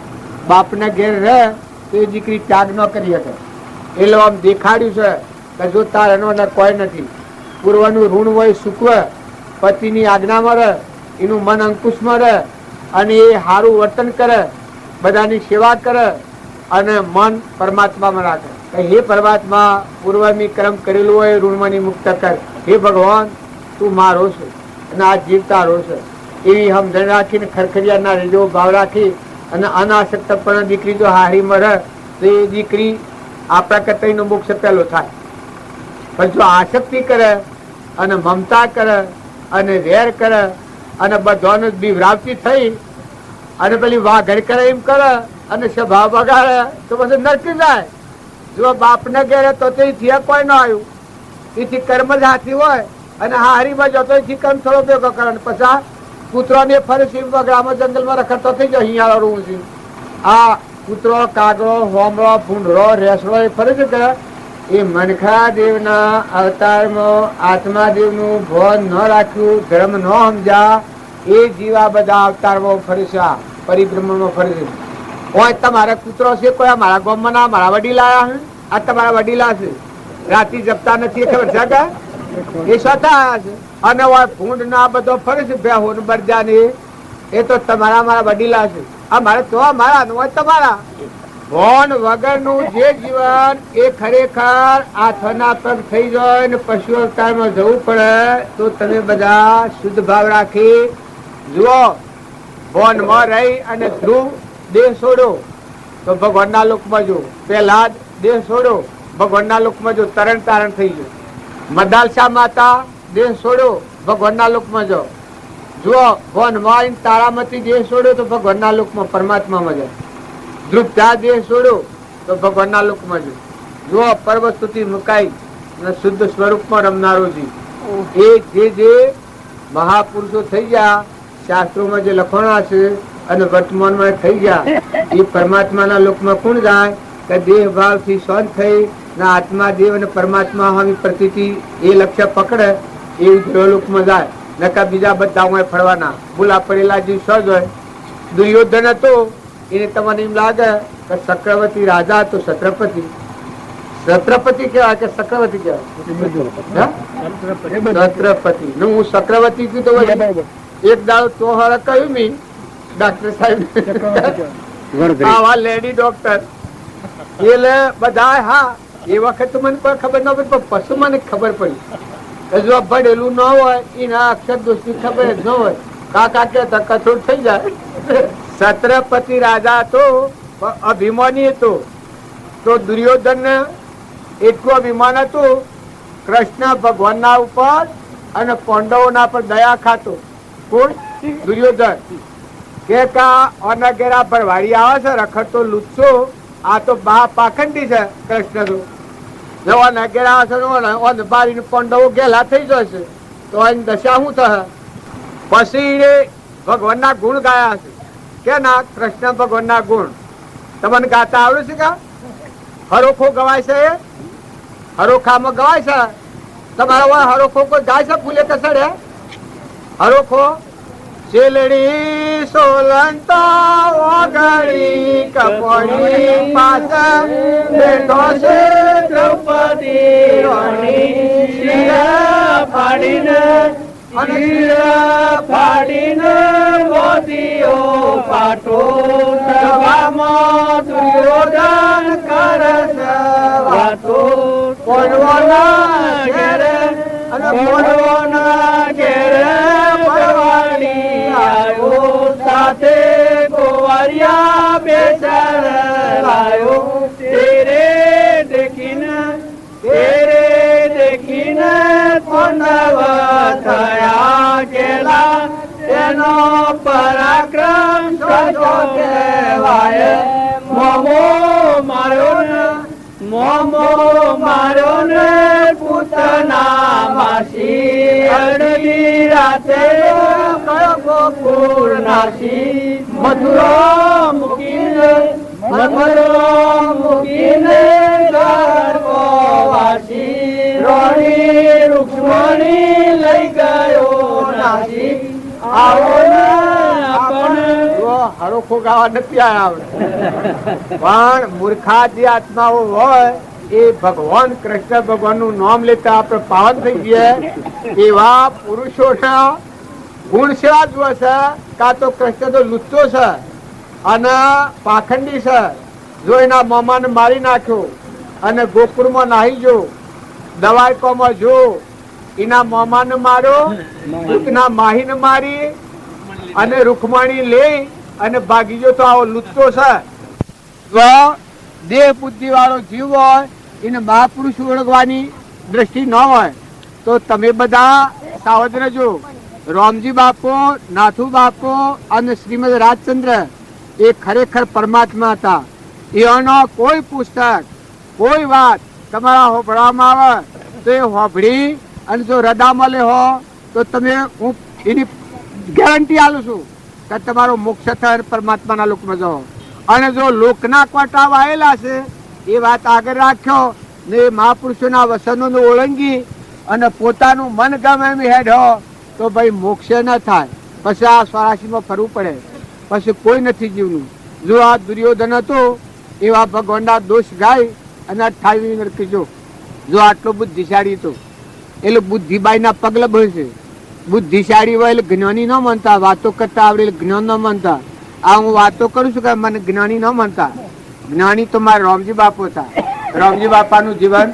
બાપના ઘેર રહે તો એ દીકરી ત્યાગ ન કરી શકે. એટલે આમ દેખાડ્યું છે કે જો તાર એનો કોઈ નથી. પૂર્વનું ઋણ હોય સુકવે, પતિની આજ્ઞામાં રહે, એનું મન અંકુશમાં રહે અને એ સારું વર્તન કરે, બધાની સેવા કરે અને મન પરમાત્મામાં રાખે. હે પરમાત્મા, પૂર્વની કર્મ કરેલું હોય ઋણમાંની મુક્ત કર. હે ભગવાન, તું મારો છે અને આ જીવ તારો છે. એવી સમજણ રાખીને ખરખરિયા ના રેજો ભાવ રાખી અને અનાસક્ત પણ દીકરી જો હારી મરે તો એ દીકરી આપણા કરતા એનો મોક્ષ પહેલો થાય. પણ જો આસક્તિ કરે અને મમતા કરે અને વેર કરે અને બધાનો બિવરાવતી થઈ અને પેલી વાઘર કરે એમ કરે અને સ્વભાવ બગાડે તો બધું નરકી જાય. જો બાપને ઘેરે તો થયા કોઈ ન આવ્યું, એથી કર્મ જ હાથી હોય અને હારીમાં જતો એથી કર્મ થોડો ભેગો કરે. પછી કૂતરો ને ફરે છે વગડામાં જંગલમાં રખડતો થઈ જાય. અહીંયા રૂમ છે આ કૂતરો, કાગડો, હોમળો, ભૂંડરો, રેસડો એ ફરે છે કે એ મનખા દેવના અવતારમાં આત્માદેવનું ભાન ન રાખ્યું, ધર્મ ન સમજ્યા, એ જીવા બધા અવતારમાં ફરે છે, આ પરિભ્રમણમાં ફરે છે. હોય તમારા કૂતરો છે કોઈ મારા ગામમાં ના, મારા વડીલા આ તમારા વડીલા છે, રાતી જપતા નથી ખબર છે કે એ સ્વતઃ આવ્યા છે. અને હોય ભૂંડ ના બધો ફરે છે બેહોન બરજા ને, એ તો તમારા મારા વડીલા છે. અમારે તો અમારા હોય તમારા. ભોન વગરનું જે જીવન એ ખરેખર આથના પગ થઈ જાય ને પશુ અવતારમાં જવું પડે. તો તમે બધા શુદ્ધ ભાવ રાખી જુઓ, ભોનમાં રહી અને ધ્રુવ દેહ છોડો તો ભગવાનના લોકમાં જો. પેલા જ દેહ છોડો ભગવાનના લોકમાં જો, તરણ તારણ થઈ ગયું. મદાલસા માતા દેહ છોડો ભગવાનના લોકમાં જો. જુઓ, ભોનમાં તારામતી દેહ છોડો તો ભગવાનના લોકમાં પરમાત્મામાં જાય. ધ્રુપતા દેહ છોડો તો ભગવાનના લોકમાં જો. જુઓ, પર્વત મુકાઈ શુદ્ધ સ્વરૂપમાં રમનારો છે. એ જે મહાપુરુષો થઈ ગયા, શાસ્ત્રોમાં જે લખવાના છે અને વર્તમાનમાં થઈ ગયા, એ પરમાત્માના લોકમાં કોણ જાય કે દેહ ભાવથી શાંત થઈ ના આત્મા દેવ અને પરમાત્મા હમી પ્રતીતિ એ લક્ષ્ય પકડે એ લોકમાં જાય. નકા બીજા બધા હોય ફરવાના ભૂલા પડેલા જે સજ હોય. દુર્યોધન હતો, એને તમને એમ લાગે કે ચક્રવર્તી રાજા હતો, છત્રપતિ કહેવાય કે ચક્રવર્તી કહેવાય? છત્રપતિ હું ચક્રવર્તી છું. તો એક દાડો તો હરે કહ્યું મી ડોક્ટર સાહેબ આવા લેડી ડોક્ટર એટલે બધા હા એ વખત તો મને કોઈ ખબર ન પડી પણ પશુ મને ખબર પડી જો ભણેલું ન હોય એના અક્ષર દોષની ખબર જ ન હોય કાકા કે કઠોળ થઈ જાય છત્રપતિ રાજા હતો અભિમાની હતો તો દુર્યોધન એટલું અભિમાન હતું કૃષ્ણ ભગવાનના ઉપર અને પાંડવોના પર દયા ખાતો કોણ દુર્યોધન કે અનગેરા ભરવાડી આવે છે રખડતો લુચ્ચો આ તો બા પાખંડી છે કૃષ્ણ તો જો અનગેરા આવે છે બારી પાંડવો ગેલા થઈ જશે તો એની દશા શું થશે પછી ભગવાનના ગુણ ગાયા છે કે ના કૃષ્ણ ભગવાનના ગુણ તમને ગાતા આવડે છે કા હરોખો ગવાય છે હરોખામાં ગવાય છે તમારા હરોખો કોઈ ગાય છે ફૂલે કસડે હરોખો ચેલડી સોલંતા ઓગળી કપડી પાછળ બેઠો છે દ્રૌપદી રાણી શિરા ફાડીને ફાડીને મોતીઓ પાટો સભામાં દુર્યોધન કરે છે વાતો કોણવાના ઘેરે અને કોણવાના ઘેરે ભરવાડી આવ્યો સાથે ગોવારિયા બેચાર લાયો તેરે દેખીને પાંડવ થયા ગેલા એનો પરાક્રમ સજો કહેવાય મોમો માર્યો ને પૂતના માસી અડધી રાતે ગોકુળ નાસી મથુરો મૂકીને ગર્ભો વાસી રોણી રૂક્ષ્મણી લઈ ગયો નાસી આવો ને આપણે હરોખો ગાવા નથી આવડે પણ મૂર્ખા જે આત્માઓ હોય એ ભગવાન કૃષ્ણ ભગવાન નું નામ લેતા આપણે પાવન થઈ ગયા એવા પુરુષોના ગુણ સેવા જુએ છે કા તો કૃષ્ણ તો લુચ્ચો છે અને પાખંડી છે જો એના મામાને મારી નાખ્યો અને ગોકુળમાં નાહી જો દવાઈકોમાં જો એના મામાને માર્યો એના માહીને મારી અને રૂકમાણી લઈ અને ભાગી ગયો તો આવો લુચ્ચો છે દેહ બુદ્ધિ વાળો જીવ હોય એને મહાપુરુષ ઓળખવાની દ્રષ્ટિ ન હોય તો તમે બધા સાવધ રહેજો. રામજી બાપુ, નાથુ બાપુ અને શ્રીમદ રાજચંદ્ર એ ખરેખર પરમાત્મા હતા. એનો કોઈ પુસ્તક કોઈ વાત તમારા હોભળવામાં આવે તો એ હોભળી અને જો હૃદયમાં લે હો તો તમે હું એની ગેરંટી આલું છું કે તમારો મોક્ષ થાય પરમાત્માના લોકમાં જાઓ. અને જો લોકના કોટા વાયેલા છે એ વાત આગળ રાખ્યો ને મહાપુરુષોના વસનોને ઓળંગી અને પોતાનું મન ગમે એમ હેડો તો ભાઈ મોક્ષ ન થાય. પછી આ સ્વરાશીમાં ફરવું પડે, પછી કોઈ નથી જીવનું. જો આ દુર્યોધન હતો એવા ભગવાનના દોષ ગાય અને 28 નરકીજો. જો આટલો બુદ્ધિશાળી હતો એટલે બુદ્ધિબાઈના પગલા ભરશે. બુદ્ધિશાળી હોય એટલે જ્ઞાની ન માનતા, વાતો કરતા આવડે એટલે જ્ઞાન ન માનતા. આ હું વાતો કરું છું કે મને જ્ઞાની ન માનતા. જ્ઞાની તો મારા રામજી બાપુ હતા. રામજી બાપાનું જીવન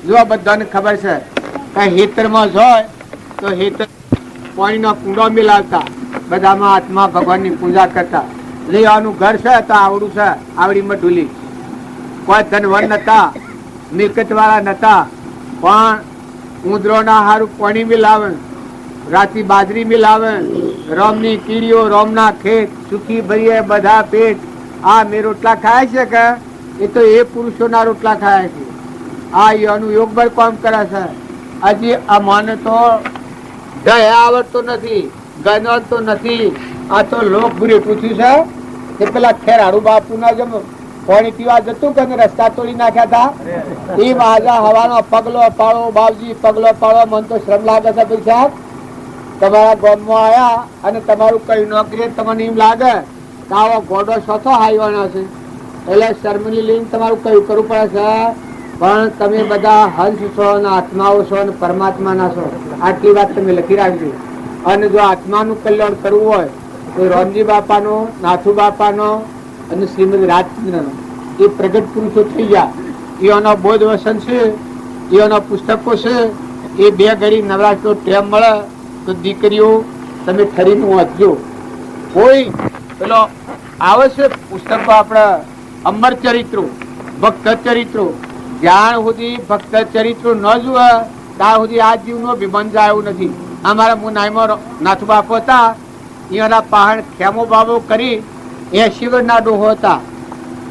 જો બધાને ખબર છે કે હેતરમાં હોય તો હેતર પાણીનો કુંડો મિલાવતા, બધામાં આત્મા ભગવાનની પૂજા કરતા. લેવાનું ઘર છે તો આવડું છે, આવડીમાં ઢૂલી. કોઈ ધનવન નતા, મિલકત વાળા નતા, પણ ઉંદરોના હારું પાણી મિલાવે, રાતી બાજરી મિલાવે, રોમની કીડીઓ, રોમના ખેત, સુખી ભરીએ બધા પેટ. આ મેં રોટલા ખાય છે કે એ તો એ પુરુષોના રોટલા ખાય છે. આ એનું યોગબળ કામ કરે છે. હજી આ મને તો ગયા આવડતો નથી, ગણતો નથી. આ તો લોક ભૂરી પૂછ્યું છે કે પેલા ખેરાડુ બાપુ ના જેમ પાણી પીવા જતું કે રસ્તા તોડી નાખ્યા હતા એ માજા હવાનો પગલો પાડો બાપજી, પગલો પાડો. મને તો શ્રમ લાગે છે પૈસા. તમારા ગામમાં આવ્યા અને તમારું કઈ નોકરી તમને એમ લાગે કે આવો ઘોડો સોથો હાઈવાનો છે એટલે શર્મની લઈને તમારું કયું કરવું પડે છે. પણ તમે બધા હંસ છો ને આત્માઓ છો ને પરમાત્માના છો. આટલી વાત તમે લખી રાખજો. અને જો આત્માનું કલ્યાણ કરવું હોય તો રામજી બાપાનો, નાથુ બાપાનો અને શ્રીમદ રાજચંદ્રનો એ પ્રગટ પુરુષો થઈ ગયા. એઓનો બોધ વસન છે, એઓના પુસ્તકો છે. એ બે ઘડી નવરાત્રિનો ટેમ મળે તો દીકરીઓ તમે ખરીને વાંચજો. કોઈ પેલો આવે છે પુસ્તકો આપણા અમર ચરિત્રો, ભક્ત ચરિત્રો, જ્યાં સુધી ભક્ત ચરિત્રો ન જુએ ત્યાં સુધી આ જીવનો વિબંધ આવ્યો નથી. અમારા મુનાઈમાં નાથ બાપુ હતા, એના પહાડ ખેમો બાબો કરી 80 વર્ષના ડોહો હતા,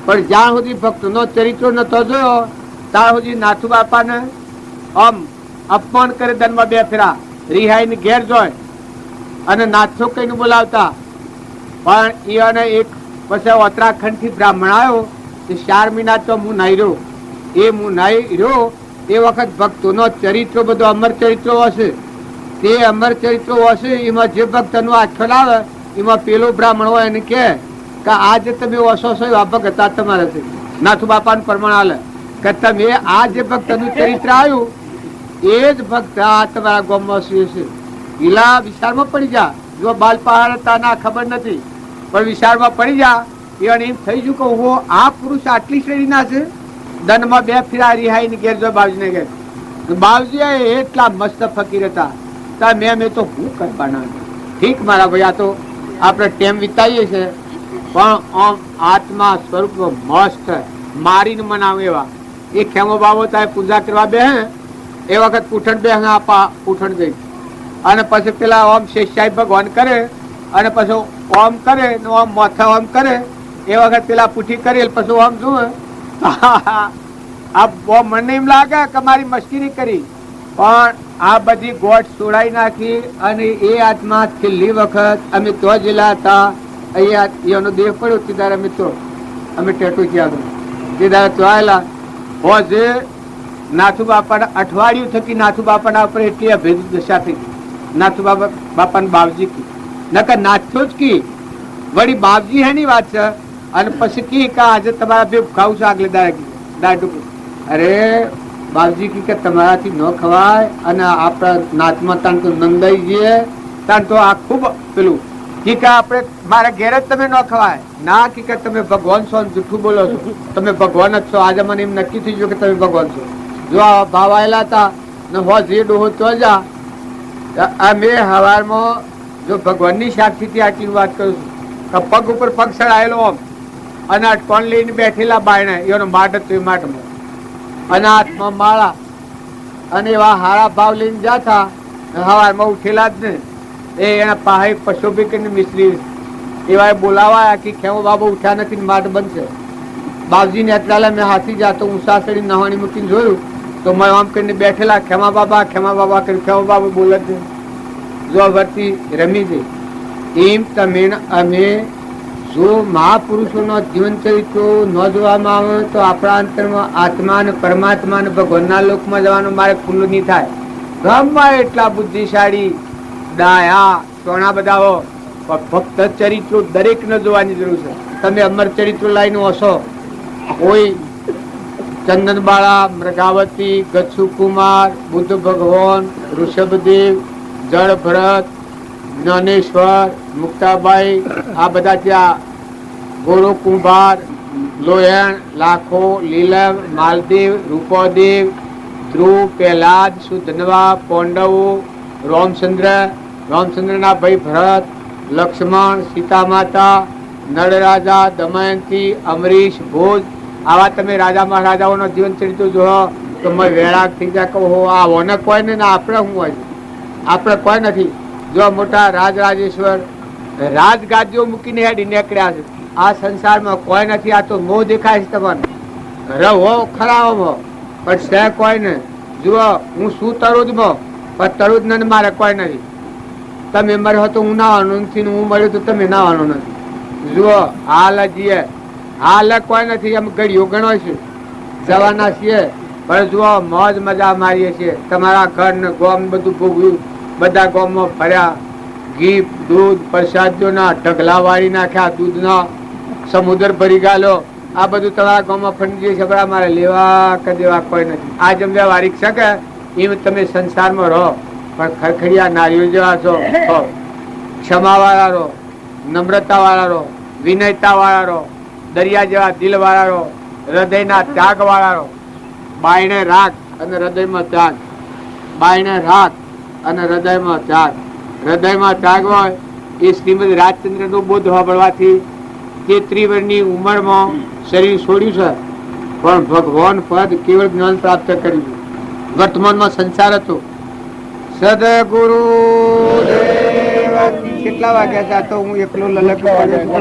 પણ જ્યાં સુધી ભક્તનો ચરિત્રો નતો જોયો ત્યાં સુધી નાથુ બાપાને આમ અપમાન કરે. દનમાં 2 ફેરા રિહાઈને ઘેર જોય અને નાથો કહીને બોલાવતા. પણ એને એક પછી ઉત્તરાખંડ થી બ્રાહ્મણ આવ્યો, 4 મહિના તો હું નહીં રહ્યો. એ હું નહીં રહ્યો એ વખત ભક્તોનો ચરિત્રો બધો અમર ચરિત્રો હશે. તે અમર ચરિત્રો હશે એમાં જે ભક્તનો આખ્યો લાવે એમાં પેલો બ્રાહ્મણ હોય એને કે આજે તમે ઓછો છો આ ભક્ત હતા તમારે છે. નાથુ બાપાનું પ્રમાણ હાલે કે તમે આ જે ભક્તનું ચરિત્ર આવ્યું એ જ ભક્ત આ તમારા ગામમાં છે. ગીલા વિસ્તારમાં પડી જા. જો બાલ પહાડ હતા ના ખબર નથી, પણ વિસ્તારમાં પડી જા. એને એમ થઈ ગયું કે હું આ પુરુષ આટલી શ્રેણીના છે. દનમાં 2 ફેરા રિહાઈને ઘેર જો બાવજીને ઘેર. બાવજી એટલા મસ્ત ફકીર હતા. મેં તો હું કરવાના. ઠીક મારા ભાઈ, આ તો આપણે ટેમ વિતાવીએ છે, પણ આમ આત્મા સ્વરૂપ મસ્ત મારીને મનાવે એવા. એ ખેમો બાબો થાય પૂજા કરવા બે એ વખત પૂઠણ બે આપા પૂઠણ ગઈ અને પછી પેલા ઓમ શેષાઈ ભગવાન કરે અને પછી ઓમ કરે ને ઓમ માથા ઓમ કરે. એ વખત પેલા પૂઠી કરી પછી ઓમ જુએ આ મને એમ લાગે કે મારી મસ્કરી કરી, પણ આ બધી ગોઠ છોડાઈ નાખી અને એ આત્મા છેલ્લી વખત અમે તો જેલા હતા. અહીંયા એનો દેહ પડ્યો તીધારે અમે તો અમે ટેટુ થયા તીધારે તો આવેલા હોજે નાથુ બાપાના અઠવાડિયું થકી નાથુ બાપાના ઉપર એટલી અભેદ દશા થઈ. નાથુ બાપાને બાવજી કી નકર નાથ્યો જ કી વળી બાવજી હેની વાત છે. અને પછી કી કે આજે તમારા બે ખાવું છે આગલે દાડું. અરે બાવજી કી કે તમારાથી ન ખવાય અને આપણા નાથમાં તાન તો નંદાઈ જઈએ તાન તો આ ખૂબ પેલું કી કે આપણે મારા ઘેર જ તમે ન ખવાય ના. કી કે તમે ભગવાન છો જૂઠું બોલો છો, તમે ભગવાન જ છો. આજે મને એમ નક્કી થઈ ગયું કે તમે ભગવાન છો. જો આ ભાવ આવેલા હતા ને હો જે ડોહો તો જા અમે હવારમાં જો ભગવાનની સાક્ષીથી આટલી વાત કરું છું કે પગ ઉપર પગ ચડાયેલો આમ અને અટકોણ લઈને બેઠેલા બાયણે એનો માટ હતો. એ માટમાં અને હાથમાં માળા અને એવા હારા ભાવ લઈને જતા હવારમાં ઉઠેલા જ ને. એ એના પાસે પશોભી કરીને મિશ્રી એવા બોલાવાયા કે ખેમો બાબો ઉઠ્યા નથી, માટ બનશે. બાપજીને એટલા મેં હાથી જાતો ઊંચા ચડી નહાણી મૂકીને જોયું તો મેં આમ કરીને બેઠેલા ખેમા બાબા કરીને ખેમા બાબા બોલે છે. જો વર્તી રમી ગઈ એમ તમે અમે જો મહાપુરુષોનો જીવન ચરિત્રો ન જોવામાં આવે તો આપણા અંતરમાં આત્મા અને પરમાત્મા અને ભગવાનના લોકમાં જવાનું મારે ખુલ્લું નહીં થાય. ગમે એટલા બુદ્ધિશાળી ડાયા સોના બધા ભક્ત ચરિત્રો દરેક ને જોવાની જરૂર છે. તમે અમર ચરિત્રો લાઈને હશો. કોઈ ચંદનબાળા, મૃગાવતી, ગચ્છુકુમાર, બુદ્ધ ભગવાન, ઋષભદેવ, જળ ભરત, જ્ઞાનેશ્વર, મુક્તાબાઈ, આ બધા ત્યાં ગોળો કુંભાર, લોયણ, લાખો, લીલમ, માલદેવ, રૂપોદેવ, ધ્રુવ, પ્રહલાદ, સુધનવા, પાંડવો, રામચંદ્રના ભાઈ ભરત, લક્ષ્મણ, સીતા માતા, નળરાજા, દમયંતી, અમરીશ, ભોજ, આવા તમે રાજા મહારાજાઓનો જીવન ચરિત્ર જોવો તો મેં વેળાક થઈ જાય કહો આ ઓને કોઈ ને આપણે શું હોય, આપણે કોઈ નથી. જો મોટા રાજરાજેશ્વર રાજગાદીઓ મૂકીને હેડી નીકળ્યા છે. આ સંસારમાં કોઈ નથી. આ તો મોહ દેખાય છે તમને. રહો ખરાઓમાં પણ છે કોઈ ને. જુઓ હું શું તરુજમાં પણ તરુજ ને મારે કોઈ નથી. તમે મર્યો તો હું નાવાનું નથી, હું મળ્યો તો તમે નાવાનું નથી. જુઓ હાલ જીએ હાલ કોઈ નથી. એમ ઘડીઓ ગણો છે જવાના છીએ પણ જુઓ મોજ મજા મારીએ છીએ. તમારા ઘર ને ગોમ બધું ભોગવ્યું, બધા ગામમાં ફર્યા, ઘી દૂધ પ્રસાદોના ઢગલા વાળી નાખ્યા, દૂધના સમુદ્ર ભરી ગાલો. આ બધું તમારા ગામમાં ફરી છે. મારે લેવા કે દેવા કોઈ નથી. આ જમ્યા વારી શકે એમ તમે સંસારમાં રહો પણ ખરખડિયા નારીઓ જેવા છો. ક્ષમા વાળા રહો, નમ્રતા વાળા રહો, વિનયતા વાળા રહો, દરિયા જેવા દિલ વાળાનો, હૃદયના ત્યાગ વાળાનો, બાયણે રાગ અને હૃદયમાં ત્યાગ, બાયણે રાગ અને હૃદયમાં ત્યાગ, હૃદયમાં ત્યાગ હોય એ શ્રીમદ રાજચંદ્રનો બોધ સાંભળવાથી 33 વર્ષની ઉંમરમાં શરીર છોડ્યું છે, પણ ભગવાન પદ કેવળ જ્ઞાન પ્રાપ્ત કર્યું. વર્તમાનમાં સંસાર હતો. સદગુરુ કેટલા વાગ્યા છે? તો હું એકલો લલક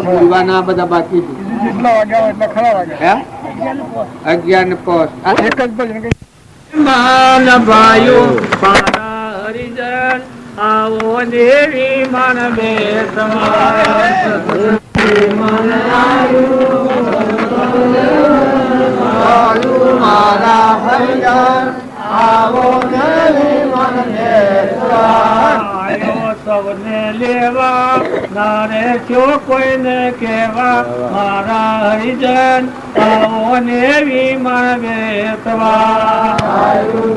બોલવાના બધા બાકી છે. 11:05 માન ભાઈઓ મારા હરિજન આવો દેવી મન બે મારા હરિજન આવો દેવી મન બે સૌને લેવા નારે છો કોઈને કેવા મારા હરિજન આવો ને વિમાન બેસવા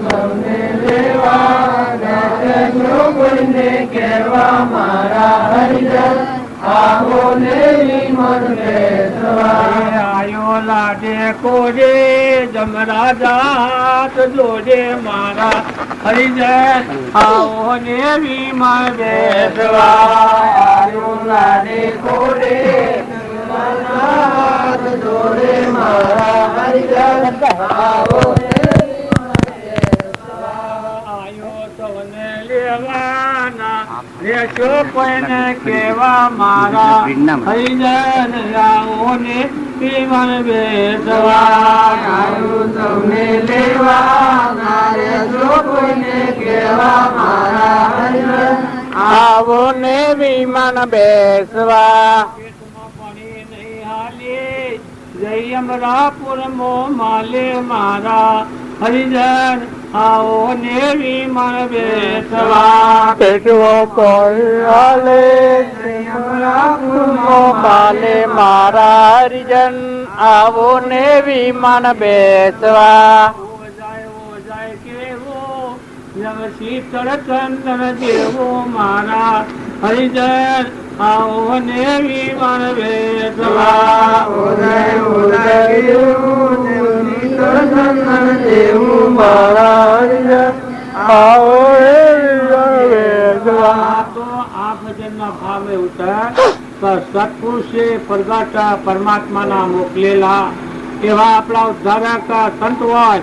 સૌને લેવા નારે છો કોઈને કેવા મારા હરિજન આવો ને વિમાન બેસવા આયો લાડે કોરે જમરા જાત જોડે મારા હરિજન આવો ને વિમાન બેસવા આયો લાડે કોરે જમરા જોડે મારા હરિજન આવો ને વિમાન બેસવા આયો સૌને લેવાના રેશો કોઈને કેવા મારા હરિજન આવો ને વિમાન બેસવા આયો સૌને લેવાના રેશો કોઈને કેવા મારા હરિજન આવો ને વિમાન બેસવા પાણી નહીં હાલે જય અમરાપુર મો માલે મારા હરિજન આવો ને વિમાન બેસવા પેટવો કોઈ હાલે જય અમરાપુર મો માલે મારા હરિજન આવો ને વિમાન બેસવા શીતળ ચંદન દેવો મારા હરિજન આવો ને વિમાન બેસવા ઉદય ઉદય શીતળ ચંદન દેવો મારા હરિજન આવો ને વિમાન બેસવા. તો આ ભજનના ભાવે ઉતર સત્પુરુષે પ્રગટ પરમાત્માના મોકલેલા એવા આપણા ઉદ્ધારક સંત હોય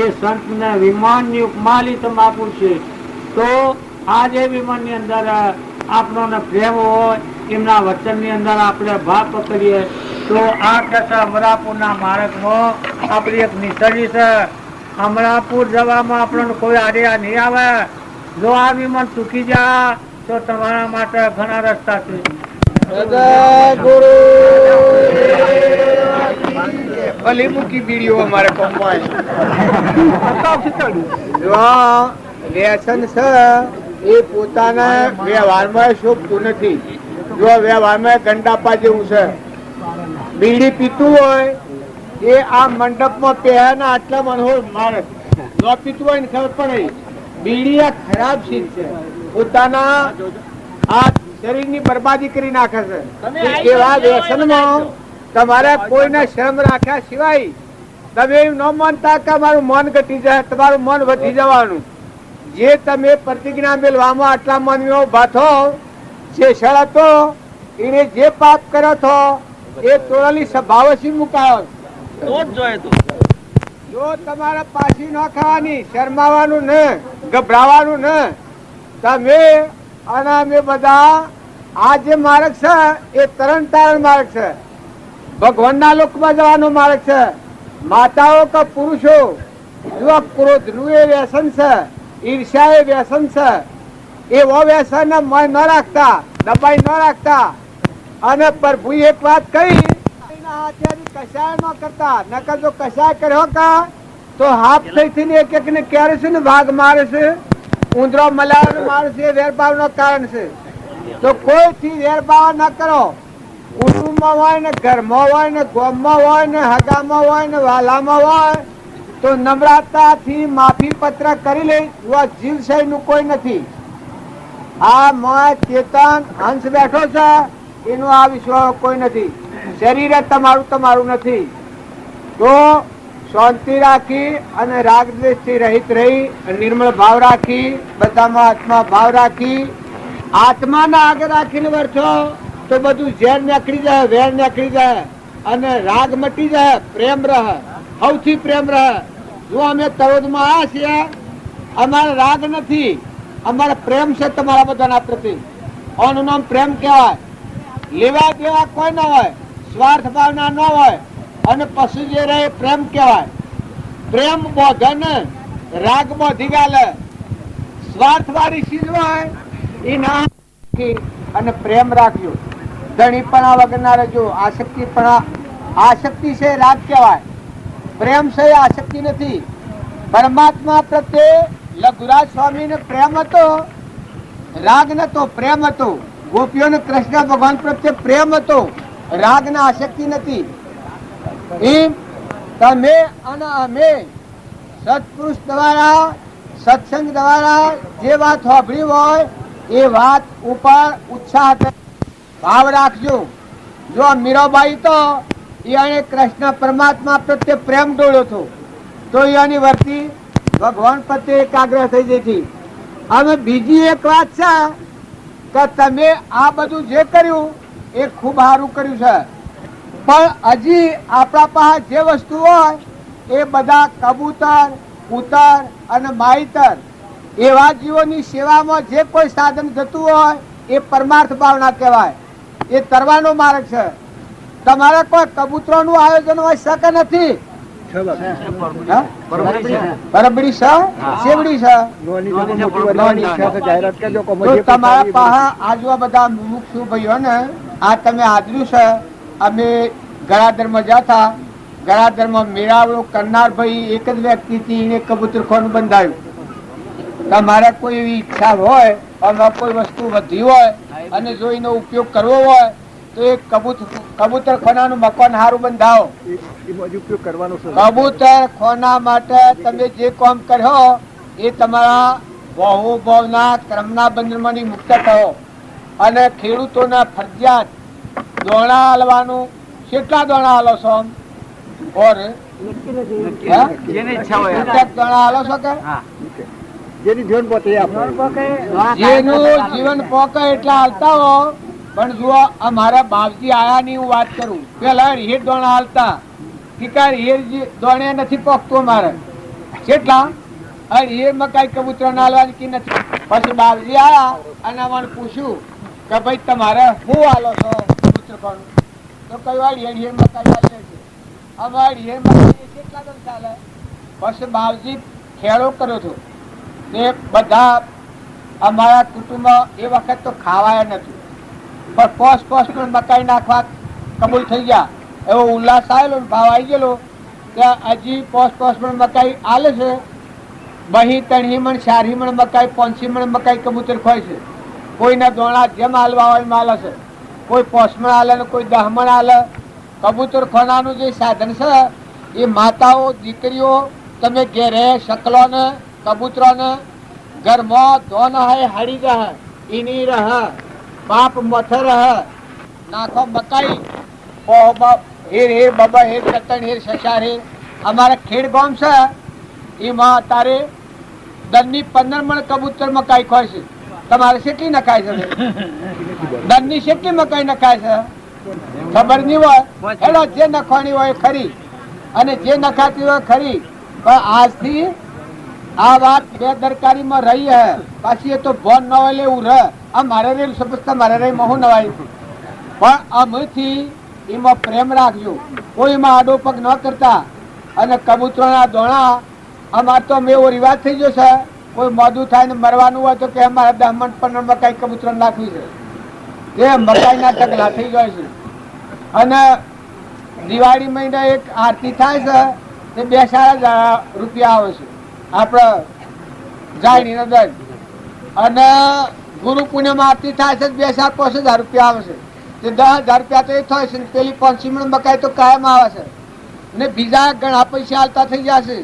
એ સંતને વિમાનની ઉપમા લીધમ આપું છે. તો આ જે વિમાનની અંદર આપણને પ્રેમ હોય એમના વચનની અંદર આપણે ભાગ પકડીએ તો આ કથા અમરાપુરના માર્ગમાં આપણી એક નિસરી છે. અમરાપુર જવામાં આપણને કોઈ આડ્યા નહીં આવે. જો આ વિમાન ચૂકી જાય તો તમારા માટે ઘણા રસ્તા છે. ભલી મૂકી બીડીઓ અમારે કમવાય વ્યસન છે એ પોતાના વ્યવહારમાં શોભતું નથી. જો વ્યવહારમાં ગંડાપા જેવું છે. બીડી પીતું હોય એ આ મંડપમાં પહેરના આટલા મનોહર માણસ ન પીતું હોય ને ખબર પડે બીડી આ ખરાબ ચીજ છે. પોતાના આ શરીરની બરબાદી કરી નાખે છે. એવા વ્યસનમાં તમારે કોઈને શરમ રાખ્યા સિવાય તમે એમ ન માનતા કે મારું મન ઘટી જાય, તમારું મન વધી જવાનું. જે તમે પ્રતિજ્ઞા મેળવામાં આટલા મનવીઓ ભાથો જે શળ હતો એને જે પાપ કર્યો હતો એ તોડલી સ્વભાવથી મુકાયો. જો તમારે પાછી ન ખાવાની, શરમાવાનું ને ગભરાવાનું ને, તમે અને અમે બધા આ જે માર્ગ છે એ તરણ તારણ માર્ગ છે. ભગવાનના લોકમાં જવાનો માર્ગ છે. માતાઓ કે પુરુષો જો ક્રોધનું એ વ્યસન છે, ઈર્ષ્યા એ વ્યસન છે, એવો વ્યસન મન ન રાખતા, દબાઈ ન રાખતા. અને પ્રભુ એક વાત કહી કશાય ન કરતા, નકર જો કશાય કર્યો કા તો હાફ થઈ એક એક ને ક્યારે છે ને વાઘ મારે છે, ઉંદરો મલાડ મારે છે. વેરભાવ નું કારણ છે. તો કોઈ થી વેરભાવ ન કરો. કુટુંબમાં હોય ને, ઘરમાં હોય ને, ગામમાં હોય ને, હગામાં હોય ને, વાલામાં હોય તો નમ્રતાથી માફી પત્ર કરી લે. જીવશય નું કોઈ નથી. આ ચેતન હંસ બેઠો છે એનું આ વિશ્વ કોઈ નથી. શરીર તમારું તમારું નથી. તો શાંતિ રાખી અને રાગ દ્વેષથી રહિત રહી નિર્મળ ભાવ રાખી બધામાં આત્મા ભાવ રાખી આત્માના આગળ રાખીને વર્તો તો બધું ઝેર નીકળી જાય, વેર નીકળી જાય અને રાગ મટી જાય, પ્રેમ રહે, સૌથી પ્રેમ રહે. જો અમે તળોદમાં આવ્યા છીએ, અમારે રાગ નથી, અમારે પ્રેમ છે તમારા બધાના પ્રતિ. આનું નામ પ્રેમ કહેવાય. લેવા દેવા કોઈ ના હોય, સ્વાર્થ ભાવના ન હોય અને પછી જે રહે પ્રેમ કહેવાય. પ્રેમ બોધે ને રાગ બોધી ગાલે. સ્વાર્થ વાળી ચીજ હોય એ ના અને પ્રેમ રાખજો. ધણીપણા વગર ના રહેજો. આસક્તિ છે રાગ કહેવાય, પ્રેમ છે આસક્તિ નથી. પરમાત્મા પ્રત્યે લઘુરાજ સ્વામી ને પ્રેમ હતો, રાગ નતો, પ્રેમ હતો. ગોપીઓને કૃષ્ણ ભગવાન પ્રત્યે પ્રેમ હતો, રાગ ને આસક્તિ નથી. એમ તમે અને અમે સત્પુરુષ દ્વારા સત્સંગ દ્વારા જે વાત સાંભળી હોય એ વાત ઉપર ઉત્સાહ ભાવ રાખજો. જો મીરાબાઈ તો એને કૃષ્ણ પરમાત્મા પ્રત્યે પ્રેમ ડોળ્યો હતો તો એની વર્તી ભગવાન પ્રત્યે એકાગ્ર થઈ ગઈ હતી. હવે બીજી એક વાત છે કે તમે આ બધું જે કર્યું એ ખૂબ સારું કર્યું છે, પણ હજી આપણા પાસે જે વસ્તુ હોય એ બધા કબૂતર, કૂતર અને માઈતર એવા જીવોની સેવામાં જે કોઈ સાધન થતું હોય એ પરમાર્થ ભાવના કહેવાય. એ તરવાનો માર્ગ છે. તમારે કોઈ કબૂતરોનું આયોજન હોય શકે નથી. બરાબરી છે, સેવડી છે. તમારા પાસે આજુ બધા મુમુક્ષુ ભાઈઓ ને આ તમે હાજર્યું છે. અમે ગળાધર માં જતા, ગળાધર માં મેળાવડો કરનાર ભાઈ એક જ વ્યક્તિ થી એને કબૂતરખાનું બંધાયું. તમારે કોઈ એવી ઈચ્છા હોય અને કોઈ વસ્તુ વધી હોય અને જો એનો ઉપયોગ કરવો હોય તો એ કબૂતરખાનાનું મકાન સારું બંધાવો. કબૂતરખાના માટે તમે જે કામ કર્યો એ તમારા બહુ ભાવના ક્રમના બંધનમાંથી મુક્ત થયો. અને ખેડૂતોના ફરજિયાત દોણા હાલવાનું. કેટલા દોણા હાલો છો? ઓર દોણા હાલો છો કે જેનું જીવન પોકે એટલા હાલતા હો. પણ જુઓ અમારા બાપજી આયા ની હું વાત કરું, પેલા હેર દોણા હાલતા હેર દોણે નથી પોકતું અમારે. કેટલા હેર મકાઈ કબૂતર ના હાલવાની કી નથી. પછી બાપજી આયા અને અમને પૂછ્યું કે ભાઈ તમારે શું હાલો છો કબૂતર ખાનું? તો કઈ હેર મકાઈ હાલે છે. અમારી હેર મકાઈ કેટલા દમ ચાલે? પછી બાપજી ખેડો કર્યો હતો. તે બધા અમારા કુટુંબમાં એ વખત તો ખાવાય નથી, પણ પોસ પણ મકાઈ નાખવા કબૂલ થઈ ગયા. એવો ઉલ્લાસ આવેલો, ભાવ આવી ગયેલો ત્યાં હજી પોસ પણ મકાઈ આલે છે. બહી 3 મણ 4 મણ મકાઈ 5 મણ મકાઈ કબૂતર ખોય છે. કોઈના દોણા જેમ હાલવા હોય એમ હાલે છે. કોઈ પોસમણ હાલે ને કોઈ 10 મણ હાલે. કબૂતર ખોનાનું જે સાધન છે એ માતાઓ દીકરીઓ તમે ઘેરે શકલો ને કબૂતરો ને ઘરમાં ધોન હોય હાડી રહે એની રહે બાપ મથે રહે નાખો મકાઈ હેર હેર બાબા હેર કતણ હેર સસાર હેર. અમારા ખેડ ગામ છે એમાં તારે દનની 15 મણ કબૂતર મકાઈ ખોય છે. તમારે કેટલી નખાય છે? દનની કેટલી મકાઈ નખાય છે ખબર નહીં હોય. હેડો જે નખવાની હોય ખરી અને જે નખાતી હોય ખરી. પણ આજથી આ વાત બેદરકારીમાં રહી હે. પાછી એ તો ભોન ન હોય એવું રહે. આ મારે રે સમજતા મારે રે મહુ નવાય. પણ અમથી એમાં પ્રેમ રાખજો. કોઈમાં આડો પગ ન કરતા. અને કબૂતરોના દોણા અમાર તો અમે એવો રિવાજ થઈ ગયો છે. કોઈ મોડું થાય ને મરવાનું હોય તો કે અમારે 10 મણ 15 મકાઈ કબૂતર નાખવી છે. એ મકાઈના ઢગલા થઈ જાય છે. અને દિવાળી મહિને એક આરતી થાય છે તે 2,500 રૂપિયા આવે છે આપડે જાયની નદર. અને ગુરુ પૂનમ આરતી થાય છે 2,000-5,000 રૂપિયા આવે છે. તે 10,000 રૂપિયા તો એ થાય છે. પેલી 5 મણ મકાઈ તો કાયમ આવે છે. ને બીજા ઘણા પૈસા હાલતા થઈ જશે.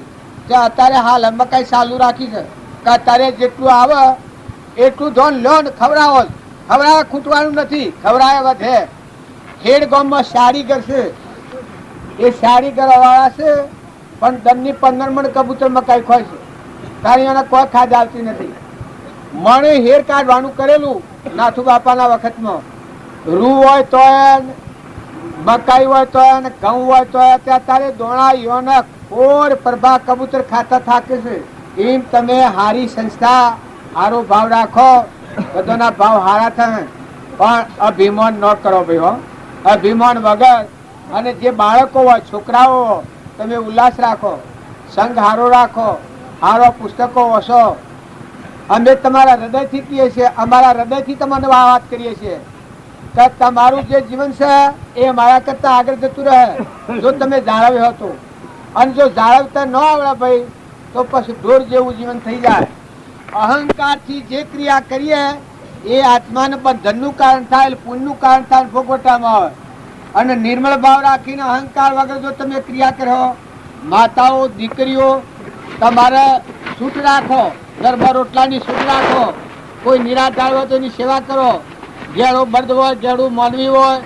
કે અત્યારે હાલ મકાઈ ચાલુ રાખી છે કે અત્યારે જેટલું આવે એટલું ધોન લો ને ખવડાવો. ખવડાવે ખૂટવાનું નથી, ખવડાવે વધે. ખેડ ગામમાં શારીગર છે, એ શારીગર વાળા છે, પણ દનની 15 મણ કબૂતર મકાઈ ખોય છે, કારણ એને કોઈ ખાદ આવતી નથી. મણે હેર કાઢવાનું કરેલું નાથુ બાપાના વખતમાં. રૂ હોય તો મકાઈ હોય તો ઘઉં હોય તો અત્યારે દોણા યોનક કોર પ્રભા કબૂતર ખાતા થાકે છે. એમ તમે હારી સંસ્થા હારો ભાવ રાખો, બધાના ભાવ હારા થાય, પણ અભિમાન ન કરો ભાઈ હો. અભિમાન વગર અને જે બાળકો હોય છોકરાઓ તમે ઉલ્લાસ રાખો, સંઘ હારો રાખો, હારો પુસ્તકો વાંચો. અમે તમારા હૃદયથી કહીએ છીએ, અમારા હૃદયથી તમને વાત કરીએ છીએ કે તમારું જે જીવન છે એ મારા કરતા આગળ જતું રહે જો તમે જાળવ્યો હતો. અને જો જાળવતા ન આવડે ભાઈ તો પછી ઢોર જેવું જીવન થઈ જાય. અહંકારથી જે ક્રિયા કરીએ એ આત્માને બંધનનું કારણ થાય, પુણ્યનું કારણ થાય, ભોગવટામાં આવે. અને નિર્મળ ભાવ રાખીને અહંકાર વગર જો તમે ક્રિયા કરો, માતાઓ દીકરીઓ તમારે છૂટ રાખો, ગરબા રોટલાની છૂટ રાખો, કોઈ નિરાધાર હોય તો એની સેવા કરો. ગેડું બળદ હોય, ગેડું માનવી હોય,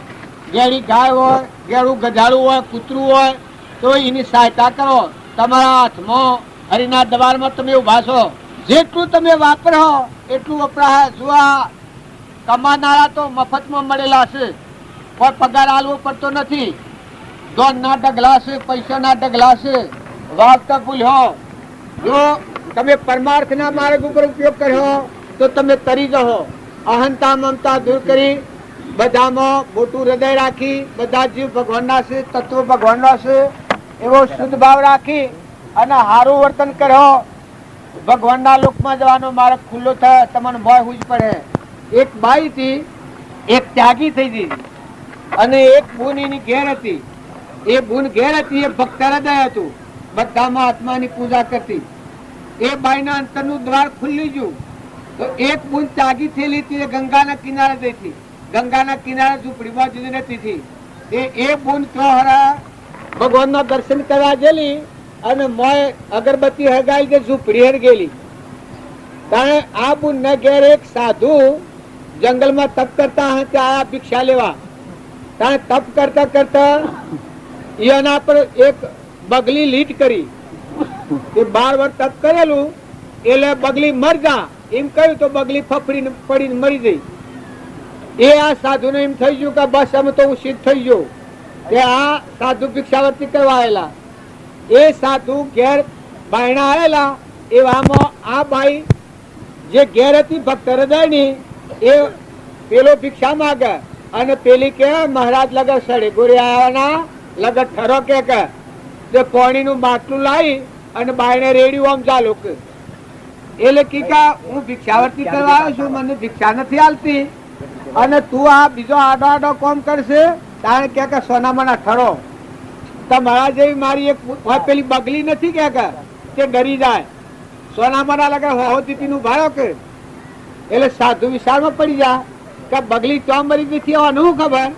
ગેડી ગાય હોય, ગેડું ગધાડું હોય, કૂતરું હોય તો એની સહાયતા કરો. તમારા હાથમાં હરિના દરબારમાં તમે ઉભા છો, જેટલું તમે વાપરો એટલું વપરાય. જો આ કમાનારા તો મફતમાં મળેલા છે, કોઈ પગાર આલવો પડતો નથી. દોડના ડગલા છે, પૈસાના ડગલા છે, વાવતા ભૂલ્યો. જો તમે પરમાર્થના માર્ગ ઉપર ઉપયોગ કર્યો તો તમે તરી જાઓ. અહંતા મમતા દૂર કરી બધામાં મોટું હૃદય રાખી, બધા જીવ ભગવાનના છે, તત્વ ભગવાનના છે એવો શુદ્ધ ભાવ રાખી અને સારું વર્તન કરો. ભગવાનના લોકમાં જવાનો માર્ગ ખુલ્લો થાય, તમને ભય હુજ પડે. એક બાઈ હતી, એક ત્યાગી થઈ ગઈ અને એક બુન એની ઘેર હતી. એ બુન ઘેર હતી, એ ભક્ત હૃદય હતું, બધામાં આત્માની પૂજા કરતી. એ બાઈના અંતરનું દ્વાર ખુલ્લી ગયું તો એક બુન ત્યાગી થયેલી હતી, એ ગંગાના કિનારે જઈ હતી. ગંગાના કિનારે ઝૂંપડીમાં જુદી નથી હતી. એ બુન તો હરા ભગવાનના દર્શન કરવા ગયેલી અને મોય અગરબત્તી હગાઈ કે ઝૂંપડી હર ગયેલી. કારણ આ બુન ના ઘેર એક સાધુ જંગલમાં તપ કરતા હતા, ભિક્ષા લેવા. કારણ તપ કરતા કરતા એના પર એક બગલી લીટ કરી. એ 12 વર્ષ તપ કરેલું એટલે બગલી મર જા એમ કહ્યું તો બગલી ફફડીને પડીને મરી ગઈ. એ આ સાધુને એમ થઈ ગયું કે બસ અમે તો હું સિદ્ધ થઈ ગયો કે આ સાધુ ભિક્ષાવર્તી કરવા આવેલા. એ સાધુ ઘેર બાયણા આવેલા એવામાં આ બાઈ જે ઘેર હતી ભક્ત હૃદયની એ પેલો ભિક્ષા માગે અને પેલી કે મહારાજ લગર સડે ગોરિયાના લગર ઠરો કે પાણીનું માટલું લાવી અને બાયણે રેડ્યું આમ ચાલો કે. એટલે કીકા હું ભિક્ષાવર્તી કરવા આવ્યો છું, મને ભિક્ષા નથી આલતી અને તું આ બીજો આડો આડો કોમ કરશે. તાણે કે સોનામાના ઠરો તમારા જેવી મારી એક પેલી બગલી નથી કે તે ડરી જાય. સોનામાના લગે હો દીપી નું ભાડો કે. એટલે સાધુ વિશાળમાં પડી જાય કે બગલી તો મરી ગઈ હતી, શું ખબર.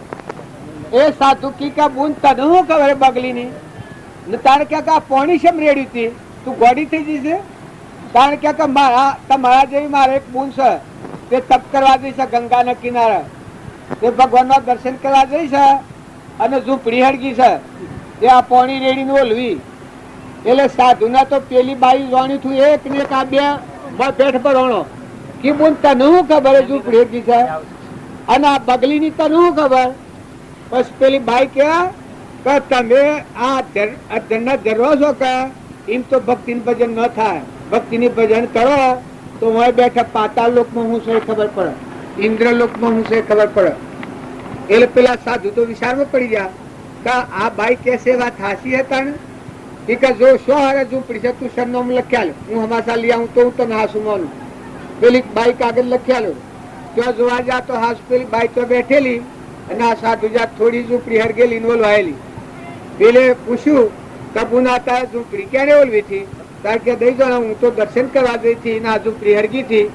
એ સાધુ કીકા બુન તને શું ખબર બગલી ની. તારે ક્યાંક આ પોણી શેમ રેડી હતી, તું ગોડી થઈ જશે. તારે ક્યાંક તમારા જેવી મારે એક બુન છે, તે તપ કરવા જઈ છે ગંગાના કિનારે, તે ભગવાનના દર્શન કરવા જઈ છે અને ઝૂંપડી હળગી છે, તે આ પોણી રેડીને ઓલવી. એટલે સાધુના તો પેલી બાઈ જોણી થયું એક ને એક આ બે પેઠ પર હોણો કે બુન તને શું ખબર ઝૂંપડી હળગી છે અને આ બગલી ની તને શું ખબર. બસ પેલી બાઈ કે તમે આ જન્નત જરો છો કે એમ તો ભક્તિ ભજન ન થાય. ભક્તિ ની ભજન કરો તો હું બેઠા પાતાળ લોકમાં હું છે ખબર પડે, ઇન્દ્ર લોકમાં હું છે ખબર પડે. એટલે પેલા સાધુ તો વિચારમાં પડી ગયા કે આ બાઈ કેસે વાત હાસી હતા ને કે જો શો હારે ઝૂંપડી છે તું સરનામ લખ્યા હું હમાસા લઈ આવું તો હું તને હાસુ માનું. પેલી બાઈ કાગળ લખ્યા લો ત્યાં જોવા જા તો હાસ પેલી બાઈ તો બેઠેલી અને આ સાધુ જાત થોડી ઝૂંપડી હરગેલી ને ઓલવાયેલી. પેલે પૂછ્યું કબુના તા ઝૂંપડી ક્યારે ઓલવી હતી. તાર કે દઈ જાણ હું તો દર્શન કરવા ગઈ હતી ના ઝૂંપડી હરગી હતી,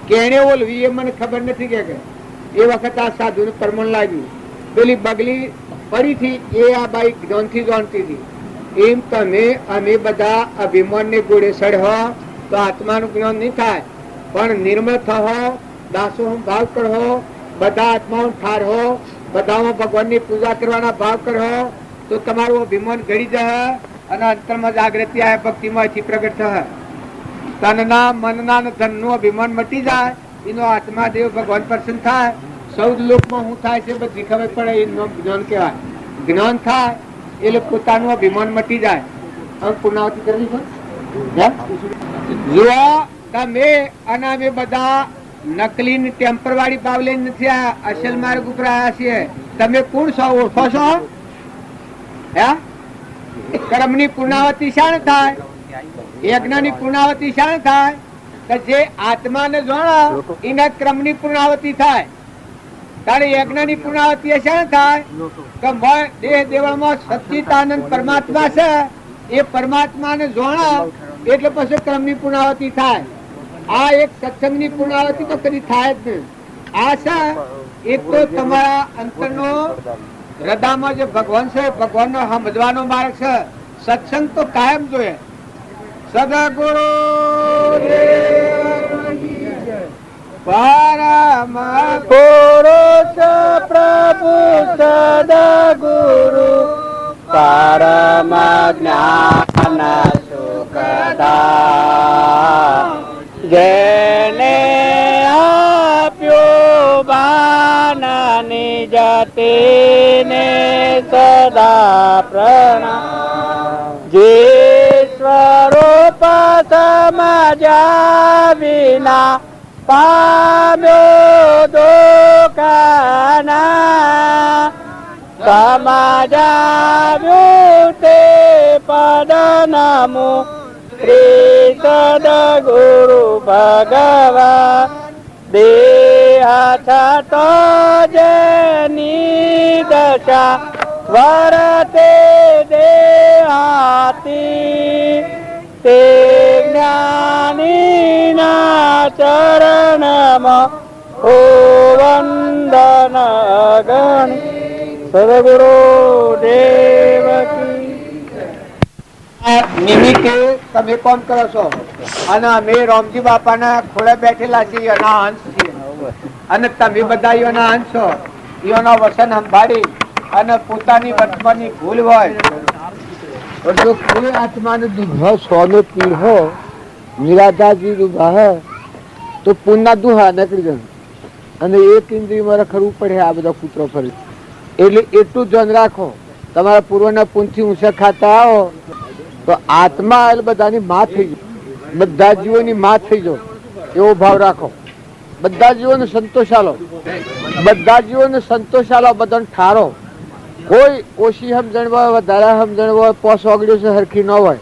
કેને ઓલવી એ મને ખબર નથી કે. એ વખત આ સાધુ ને પરમણ લાગ્યું. પેલી બગલી પડી હતી એ આ બાઈ જ્ઞાનથી જાણતી હતી. એમ તમે અમે બધા અભિમાન ને ગોળે સડહો તો આત્માનું જ્ઞાન નહીં થાય, પણ નિર્મળ થહો, દાસો ભાવ કરહો, બધા આત્માઓ ઠારહો, બધામાં ભગવાનની પૂજા કરવાના ભાવ કરો તો તમારું અભિમાન ઘડી જશે અને અંતરમાં જાગૃતિ આવે, ભક્તિમાંથી પ્રગટ થશે. તનના મનના અને ધનનું અભિમાન મટી જાય, એનો આત્મા દેવ ભગવાન પ્રસન્ન થાય. 14 લોકમાં શું થાય છે બધી ખબર પડે, એનું જ્ઞાન કહેવાય. જ્ઞાન થાય એટલે પોતાનું અભિમાન મટી જાય. હવે પૂર્ણાવતી કરવી છે. જુઓ તમે અને અમે બધા નકલી ટેમ્પર વાળી પાવલી નથી, આ અસલ માર્ગ ઉપર આવ્યા છીએ. તમે કોણ છો? ઓળખો છો? હે? કર્મની પૂર્ણાવતી શાણ થાય, યજ્ઞની પૂર્ણાવતી શાણ થાય કે જે આત્માને જાણે એના ક્રમની પૂર્ણાવતી થાય. તારે યજ્ઞની પૂર્ણાવતી શાણ થાય કે દેહ દેવળમાં સચ્ચિદાનંદ પરમાત્મા છે, એ પરમાત્માને જાણે એટલે પછી ક્રમની પૂર્ણાવતી થાય. આ એક સત્સંગની પૂર્ણાવતી તો કદી થાય જ નહીં. આ છે એક તો તમારા અંતરનો હૃદયમાં જે ભગવાન છે, ભગવાનનો સમજવાનો માર્ગ છે. સત્સંગ તો કાયમ જોઈએ. સદગુરુ પરમ પુરુષ પ્રભુ સદગુરુ પરમ જ્ઞાન સુખદા જેને આપ્યો બાનની જાતિને સદા પ્રણામ. જે સ્વરૂપ સમજ્યા વિના પામ્યો દુઃખના, સમજાવ્યું તે પદ નમો શ્રી સદગુરુ ભગવાન. દેહ છતો જેની દશા વર્તે દેહાતી, તે જ્ઞાનીના ચરણમાં ઓ વંદન ગણી. સદગુરુ દેવ કી. નિમિત્તે તમે કોણ કરો છો? અને અમે રામજી બાપાના ખોળે બેઠેલા છીએ, એના અંશ છીએ. અને તમે બધા એના અંશ છો. એના વચન સંભાળી અને પોતાની વર્તમાનની ભૂલ હોય જો કોઈ આત્માને દુઃખ સોનો પીર હો નિરાધાજી દુઃખ તો પુણ્યના દુહા નીકળી જાય. અને એક ઇન્દ્રિયમાં રખડવું પડે આ બધા કૂતરો ફરી. એટલે એટલું ધ્યાન રાખો, તમારા પૂર્વના પુણ્યથી ઊંચા ખાતા આવો તો આત્મા એટલે બધાની માં થઈ જાય, બધા જીવોની માં થઈ જાઓ એવો ભાવ રાખો. બધા જીવોને સંતોષ આલો, બધા જીવોને સંતોષ આલો, બધાને ઠારો. કોઈ ઓછી સમજણ હોય, વધારે સમજણ હોય, પોસ ઓગળ્યો છે હરખી ન હોય,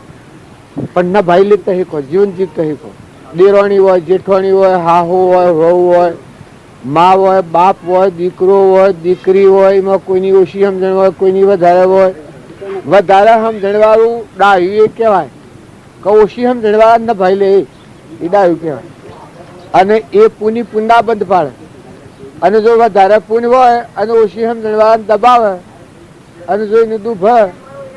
પણ ના ભાઈ લેતા શીખો, જીવન જીવતા શીખો. દેરાણી હોય, જેઠવાણી હોય, હાહુ હોય, વહુ હોય, મા હોય, બાપ હોય, દીકરો હોય, દીકરી હોય, એમાં કોઈની ઓછી સમજણ હોય, કોઈની વધારે હોય. વધારે સમજણ વાળું ડાયું એ કહેવાય કે ઓછી સમજણ વાળા ના ભાઈ લે એ ડાયું કહેવાય. અને એ પુની પુંડા બંધ પાડે. અને જો વધારે પુન હોય અને ઓછી સમજણ વાળાને દબાવે અને જો એનું દુઃખ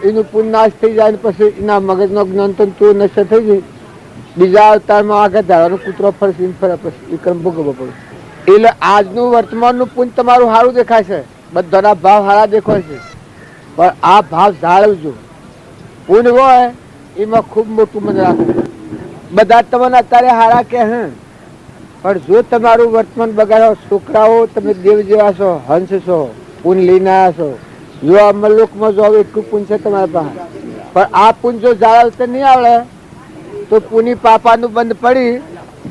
એનું પુન નાશ થઈ જાય, પછી એના મગજનો જ્ઞાન તો નષ્ટ થઈ જાય. બીજા અવતારમાં આગળ ધારવાનો કૂતરો ફરશે ફરે, પછી એ કર્મ ભોગવવો પડે. એટલે આજનું વર્તમાનનું પુન તમારું સારું દેખાય છે, બધાના ભાવ સારા દેખાય છે, પણ આ ભાવ જાળવજો. પુન હોય એમાં ખૂબ મોટું મન રાખવું. બધા તમને અત્યારે સારા કે હે, પણ જો તમારું વર્તમાન બગાડો, છોકરાઓ તમે દેવ જેવા છો, હંસ છો, પુન લઈને આવ્યા છો. જો આ મલ્લોકમાં જો એટલું પુન છે તમારા પાસે, પણ આ પુન જો જાળવતા નહીં આવડે તો પુની પાપાનું બંધ પડી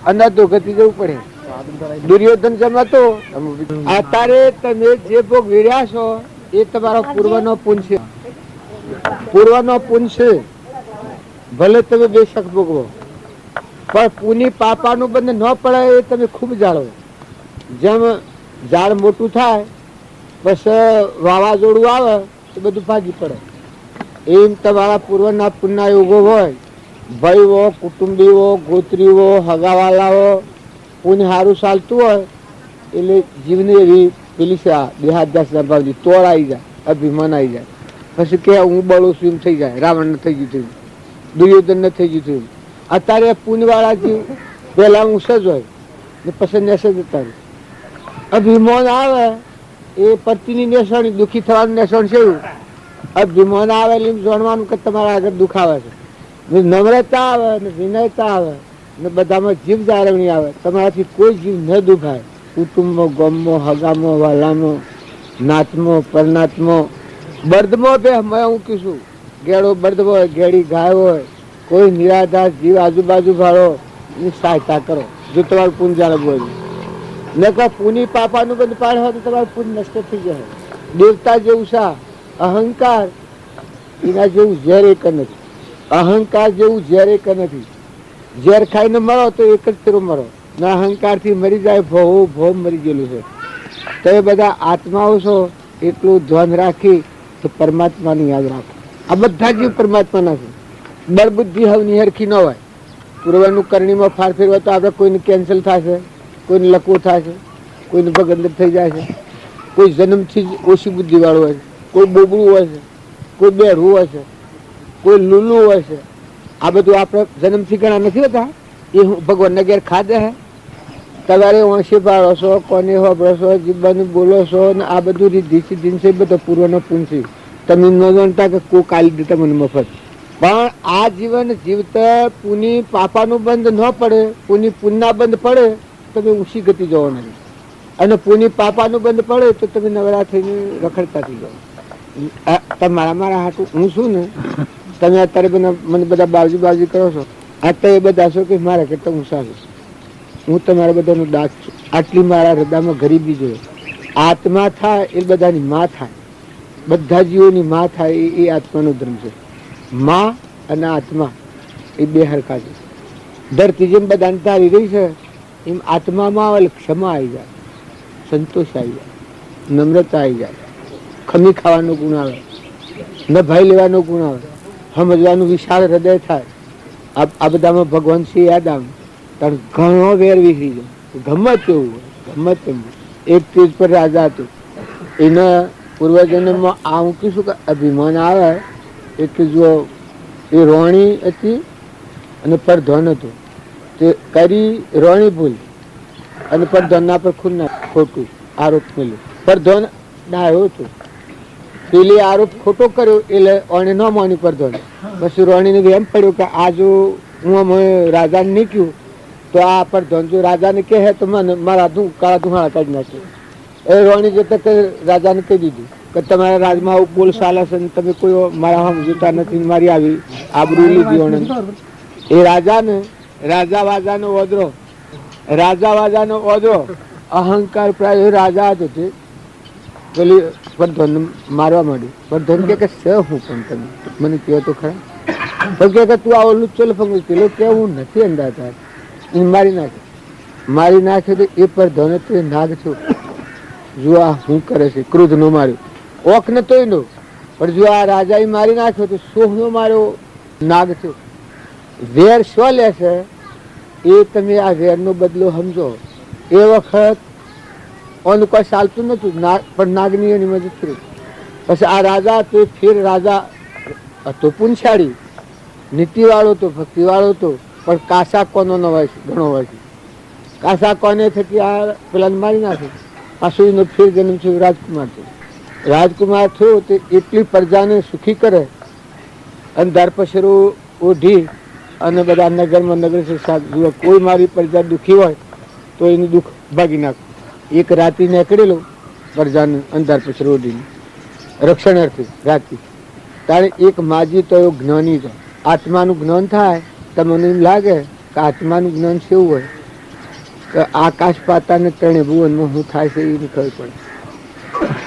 અને દુર્ગતિ જવું પડે. દુર્યોધન જમાતો અત્યારે તમે જે ભોગ વીર્યા છો એ તમારો પૂર્વનો પુન છે, પૂર્વનો પુન છે. ભલે તમે બેશક ભોગવો, પણ પુની પાપાનું બંધ ન પડે એ તમે ખૂબ જાળવો. જેમ ઝાડ મોટું થાય પછી વાવાઝોડું આવે તો બધું ભાગી પડે, એમ તમારા પૂર્વના પુનના યોગો હોય, ભાઈ હો, કુટુંબી હો, ગોત્રી હો, હગાવાલાઓ, પુન સારું ચાલતું હોય એટલે જીવની એવી પેલી છે દેહાદ્યાસ ભાવથી તોડ આવી જાય, અભિમાન આવી જાય. પછી કે હું બળું છું એમ થઈ જાય. રાવણ થઈ ગયું થયું, દુર્યોધન ને થઈ ગયું થયું. અત્યારે પુનવાળા જીવ પહેલા ઊંચે જ હોય ને પછી નેસે જતા રહે. અભિમાન આવે એ પતિની નિશાની, દુઃખી થવાનું નિશાન છે. अब વિમાન આવે એટલે જાણવાનું કે તમારા આગળ દુખાવે છે. નમ્રતા આવે ને વિનયતા આવે ને બધામાં જીવ જાળવણી આવે. તમારાથી કોઈ જીવ ન દુખાય. કુટુંબમાં, ગામમાં, હગામાં, વાલામાં, નાતમાં, પરનાતમાં, બર્દમાં બે મેં હું કીશું, ગેડો બર્દ હોય, ગેડી ગાય હોય, કોઈ નિરાધાર જીવ આજુબાજુ ભાળો એની સહાયતા કરો જો તમારું પૂન જાળવવું હોય. ન કહો પૂની પાપાનું બંધ પાડ હોય તો તમારું પૂન નષ્ટ થઈ જાય. દેવતા જેવું સા અહંકાર એના જેવું ઝેર એક નથી. અહંકાર જેવું ઝેર એક નથી. ઝેર ખાઈને મરો તો એક જ ફેરો મરો. ના અહંકારથી મરી જાય ભો ભો મરી ગયેલું છે. તો એ બધા આત્માઓ છો એટલું ધ્યાન રાખી તો પરમાત્માની યાદ રાખો. આ બધા જીવ પરમાત્માના છે. બળબુદ્ધિ હવની હરખી ન હોય. પૂર્વનું કરણીમાં ફાર ફેરવા તો આપણે કોઈને કેન્સલ થશે, કોઈને લકવો થશે, કોઈને ભગંદર થઈ જાય છે, કોઈ જન્મથી જ ઓછી બુદ્ધિવાળું હોય છે, કોઈ બોબડું હોય છે, કોઈ બેઠું હોય છે, કોઈ લૂલું હોય છે. આ બધું આપણે જન્મથી ઘણા નથી હોતા. એ ભગવાનના ઘેર ખાધે હે. તમારે વાંસી પાડો છો, કોને હોબળો છો, જીવવાનું બોલો છો ને આ બધું રીધી સીધી છે. બધો પૂર્વનો પૂનસી તમે ન જાણતા કે કોઈ કાલી દેતા મને મફત. પણ આ જીવન જીવતા પુની પાપાનું બંધ ન પડે, પુની પુનના બંધ પડે તમે ઊંચી ગતિ જવાના નથી. અને પુની પાપાનું બંધ પડે તો તમે નવરા થઈને રખડતા થઈ જાઓ. તમારા મારા હાટું હું છું ને, તમે અત્યારે બધા મને બધા બાજુ કરો છો. અત્યારે એ બધા છો કે મારા કરતા ઊંચા છે. હું તમારા બધાનું દાસ છું. આટલી મારા હૃદયમાં ગરીબી જોઈએ. આત્મા થાય એ બધાની માં થાય. બધા જીવોની માં થાય એ આત્માનો ધર્મ છે. માં અને આત્મા એ બે હરખા છે. ધરતી જેમ બધાને તારી રહી છે એમ આત્મામાં આવે ક્ષમા આવી જાય, સંતોષ આવી જાય, નમ્રતા આવી જાય, ખમી ખાવાનો ગુણ આવે, ન ભાઈ લેવાનો ગુણ આવે, સમજવાનું વિશાળ હૃદય થાય. આ બધામાં ભગવાન શ્રી યાદ આવે કારણ ઘણો વેર વિખરી જાય. ગમત એવું હોય, ગમત એમ. એક તેજ પર રાજા હતું. એના પૂર્વજન્મમાં આ હું કહીશું કે અભિમાન આવે એટલે જો એ રોણી હતી અને પરધન હતું. તે કરી રોણી ભૂલ અને પરધનના પર ખૂન ખોટું આરોપ મળ્યો. પરધન ડાયો હતો. પેલી આરોપ ખોટો કર્યો એટલે ઓણે ન માની પરધન. પછી રોણીને એમ પડ્યું કે આ જો હું અમે રાજાને નહીં કહ્યું તો આ પરધન જો રાજાને કહે તો મને મારા કાળા ધુમાડા કાઢી નાખ્યો. એ રોણી જતા કે રાજાને કહી દીધું કે તમારા રાજમાં આવું બોલ ચાલે છે ને તમે કોઈ મારા સમજતા નથી. મારી આવી આબરૂ લીધી ઓણે. એ રાજાને રાજા વાજાનો ઓદરો અહંકાર પ્રાય રાજા જ હતી. પેલી પરધન મારવા માંડી. પરધન કે હું પણ તમે મને કહો તો ખરા. પણ કે તું આવો લુચ્ચો લફંગો પેલો કેવું નથી અંદાજ એ મારી નાખ્યો તો એ પરધન તો એ નાગ છો. જો આ શું કરે છે, ક્રોધ નો માર્યો, ઓખ ને તોય નો. પણ જો આ રાજા મારી નાખ્યો તો સોહ નો માર્યો નાગ થયો. વેર શું લે છે એ તમે આ વેર નો બદલો સમજો. એ વખત ઓનું કોઈ ચાલતું નતું પણ નાગની એની મદદ કરી. પછી આ રાજા તો ફેર રાજા હતો પૂંછાડી, નીતિવાળો તો ભક્તિવાળો તો પણ કાસા કોનો નો હોય છે, ઘણો હોય છે. કાસા કોને થકી આ પેલા મારી નાખે. પાછું એનો ફેર જન્મ છે રાજકુમાર થયો. રાજકુમાર થયો તે એટલી પ્રજાને સુખી કરે અને ધરપસરો ઓઢી અને બધા નગરમાં નગર જુએ કોઈ મારી પ્રજા દુઃખી હોય તો એનું દુઃખ ભાગી નાખે. એક રાત્રિ નીકળેલો પ્રજાને અંધાર પછી ઓઢીને રક્ષણ અર્થે રાત્રિ. તારે એક માજી તો એવો જ્ઞાની છે. આત્માનું જ્ઞાન થાય તમને એમ લાગે કે આત્માનું જ્ઞાન કેવું હોય કે આકાશ પાતાને ત્રણે ભુવનમાં શું થાય છે એની ખબર પડે.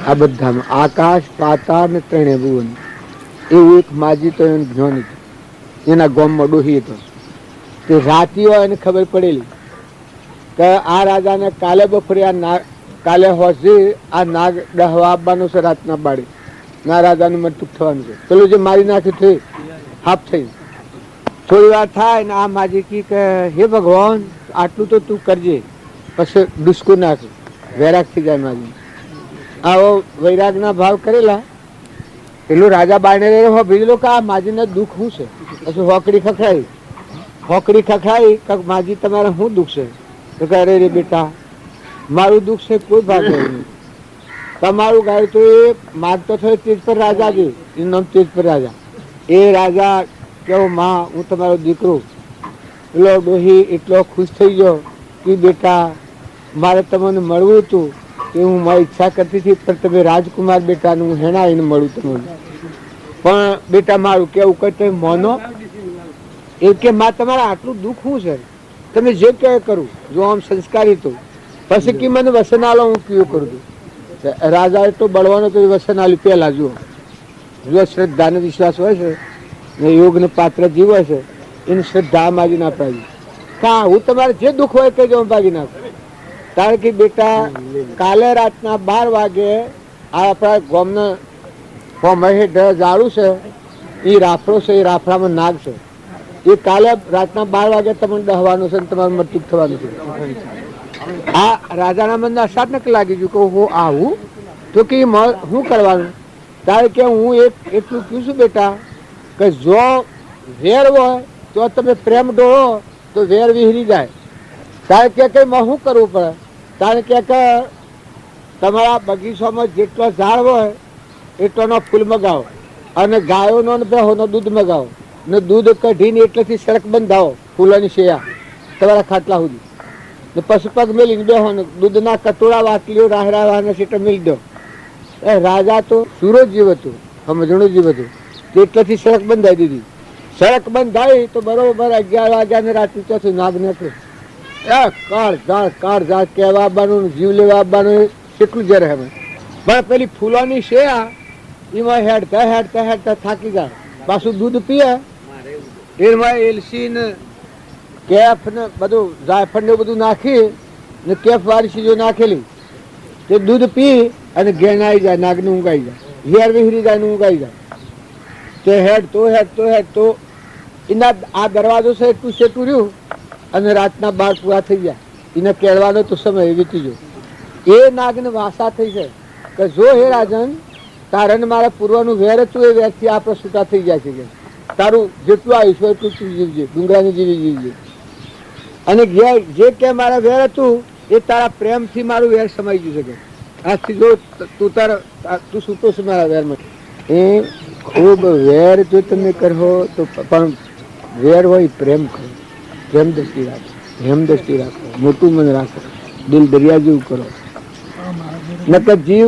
આ બધામાં આકાશ પાતાળ ને ત્રણે ભુવન એવું એક માજી તો એનું જ્ઞાની છે. એના ગામમાં ડોહી હતો. તે રાતી હોય એને ખબર પડેલી કે આ રાજાને કાલે બપોરે કાલે હોશે આ નાગ ડહવા આપવાનો છે રાતના બાળી. ના રાજાનું મૃત્યુ થવાનું છે. પેલું જે મારી નાખ્યું છે હાફ થઈ. થોડી વાર થાય ને આ માજી કી કે હે ભગવાન આટલું તો તું કરજે. પછી ડુસ્કું નાખ, વૈરાગ થઈ જાય માજી. આવો વૈરાગના ભાવ કરેલા. પેલું રાજા બાયણે ભીજલો કે આ માજીને દુઃખ શું છે. પછી હોકડી ખખડાઈ કે માજી તમારે શું દુઃખ છે. તો કે અરે રે બેટા મારું દુઃખ છે કોઈ ભાગ નહીં. તમારું ગાય તો એ માગતો થયો તેજ પર રાજા છે, એનું નામ તેજ પર રાજા. એ રાજા કેવો માં હું તમારો દીકરો. પેલો ડોહી એટલો ખુશ થઈ ગયો કે બેટા મારે તમને મળવું હતું કે હું મારી ઈચ્છા કરતી હતી, પણ તમે રાજકુમાર બેટાને હું હેણા આવીને મળું તમને. પણ બેટા મારું કેવું કઈ તમે મોનો. એ કે માં તમારે આટલું દુઃખ શું છે, તમે જે કહે કરું. જો આમ સંસ્કારી તો પછી કે મને વસન આલો, હું કયું કરું છું. રાજા એટલો બળવાનો તો વસન આલ્યું. પહેલા જુઓ જો શ્રદ્ધા ને વિશ્વાસ હોય છે ને યોગ ને પાત્ર જીવ હોય છે, એની શ્રદ્ધા માગી ના પાડી. હા હું તમારે જે દુઃખ હોય કહેજો, હું ભાગી નાખું. કારણ કે બેટા કાલે રાતના 12 વાગે આ આપણા ગામના ઝાડું છે, એ રાફડો છે, એ રાફડામાં નાગ છે. એ કાલે રાતના 12 વાગે તમને દહવાનું છે, તમારું મૃત્યુ થવાનું છે. આ રાજાના મનને અચાનક લાગી ગયું કે હું આવું તો કે શું કરવાનું. તારે કે હું એટલું કહું છું બેટા કે જો વેર હોય તો તમે પ્રેમ ડોળો તો વેર વિહરી જાય. તારે કે શું કરવું પડે. તારે કે તમારા બગીચામાં જેટલો ઝાડ હોય એટલોનો ફૂલ મગાવો અને ગાયોનો ને ભેંસોનો દૂધ મગાવો ને દૂધ કઢીને એટલેથી સડક બંધાવો ફૂલોની શેયા તમારા ખાટલા સુધી ને પશુ પગ મેલીને બેહો ને દૂધના કટોરા વાટલીઓ રાહરા વાહના સીટો મેલી દો. રાજા તો સુરજ જીવ હતું, સમજણું જીવ હતું. એટલેથી સડક બંધાઈ દીધી. સડક બંધાઈ તો બરોબર 11 વાગ્યા ને રાત્રિ ચોથી નાગ નીકળે. કાળ ઝાડ કહેવા આવવાનું, જીવ લેવા આવવાનું, કેટલું જરે હવે. પણ પેલી ફૂલોની શેયા એમાં હેડતા થાકી જાય. પાછું દૂધ પીએ એમાં એલસી ને કેફ ને બધું જાયફળ ને બધું નાખી ને કેફ વાળી ચીજો નાખેલી તે દૂધ પી અને ઘેણાઈ જાય. નાગને ઊંઘાઈ જાય, હેર વિહરી જાય ને ઊંઘાઈ જાય. તે હેડ તો એના આ દરવાજો છે એટલું સેટું રહ્યું અને રાતના 12 પૂરા થઈ ગયા. એને કેળવાનો તો સમય વીતી ગયો. એ નાગને વાસા થઈ છે કે જો હે રાજન તારને મારા પૂર્વનું વેર હતું, એ વેરથી આપણે છૂટા થઈ જાય છે. તારું જેટલું આયુષ્ય એટલું તું જીવજે, ડુંગરાની જેવી જીવજે. અને જે કે મારા વેર હતું એ તારા પ્રેમથી મારું વેર સમાઈ ગયું છે. આજથી જો તું છૂટો છે મારા વેરમાં. એ ખૂબ વેર જો તમે કરો તો પણ વેર હોય પ્રેમ કરો, પ્રેમ દ્રષ્ટિ રાખો, હેમ દ્રષ્ટિ રાખો, મોટું મન રાખો, દિલ દરિયા જેવું કરો. નકર જીવ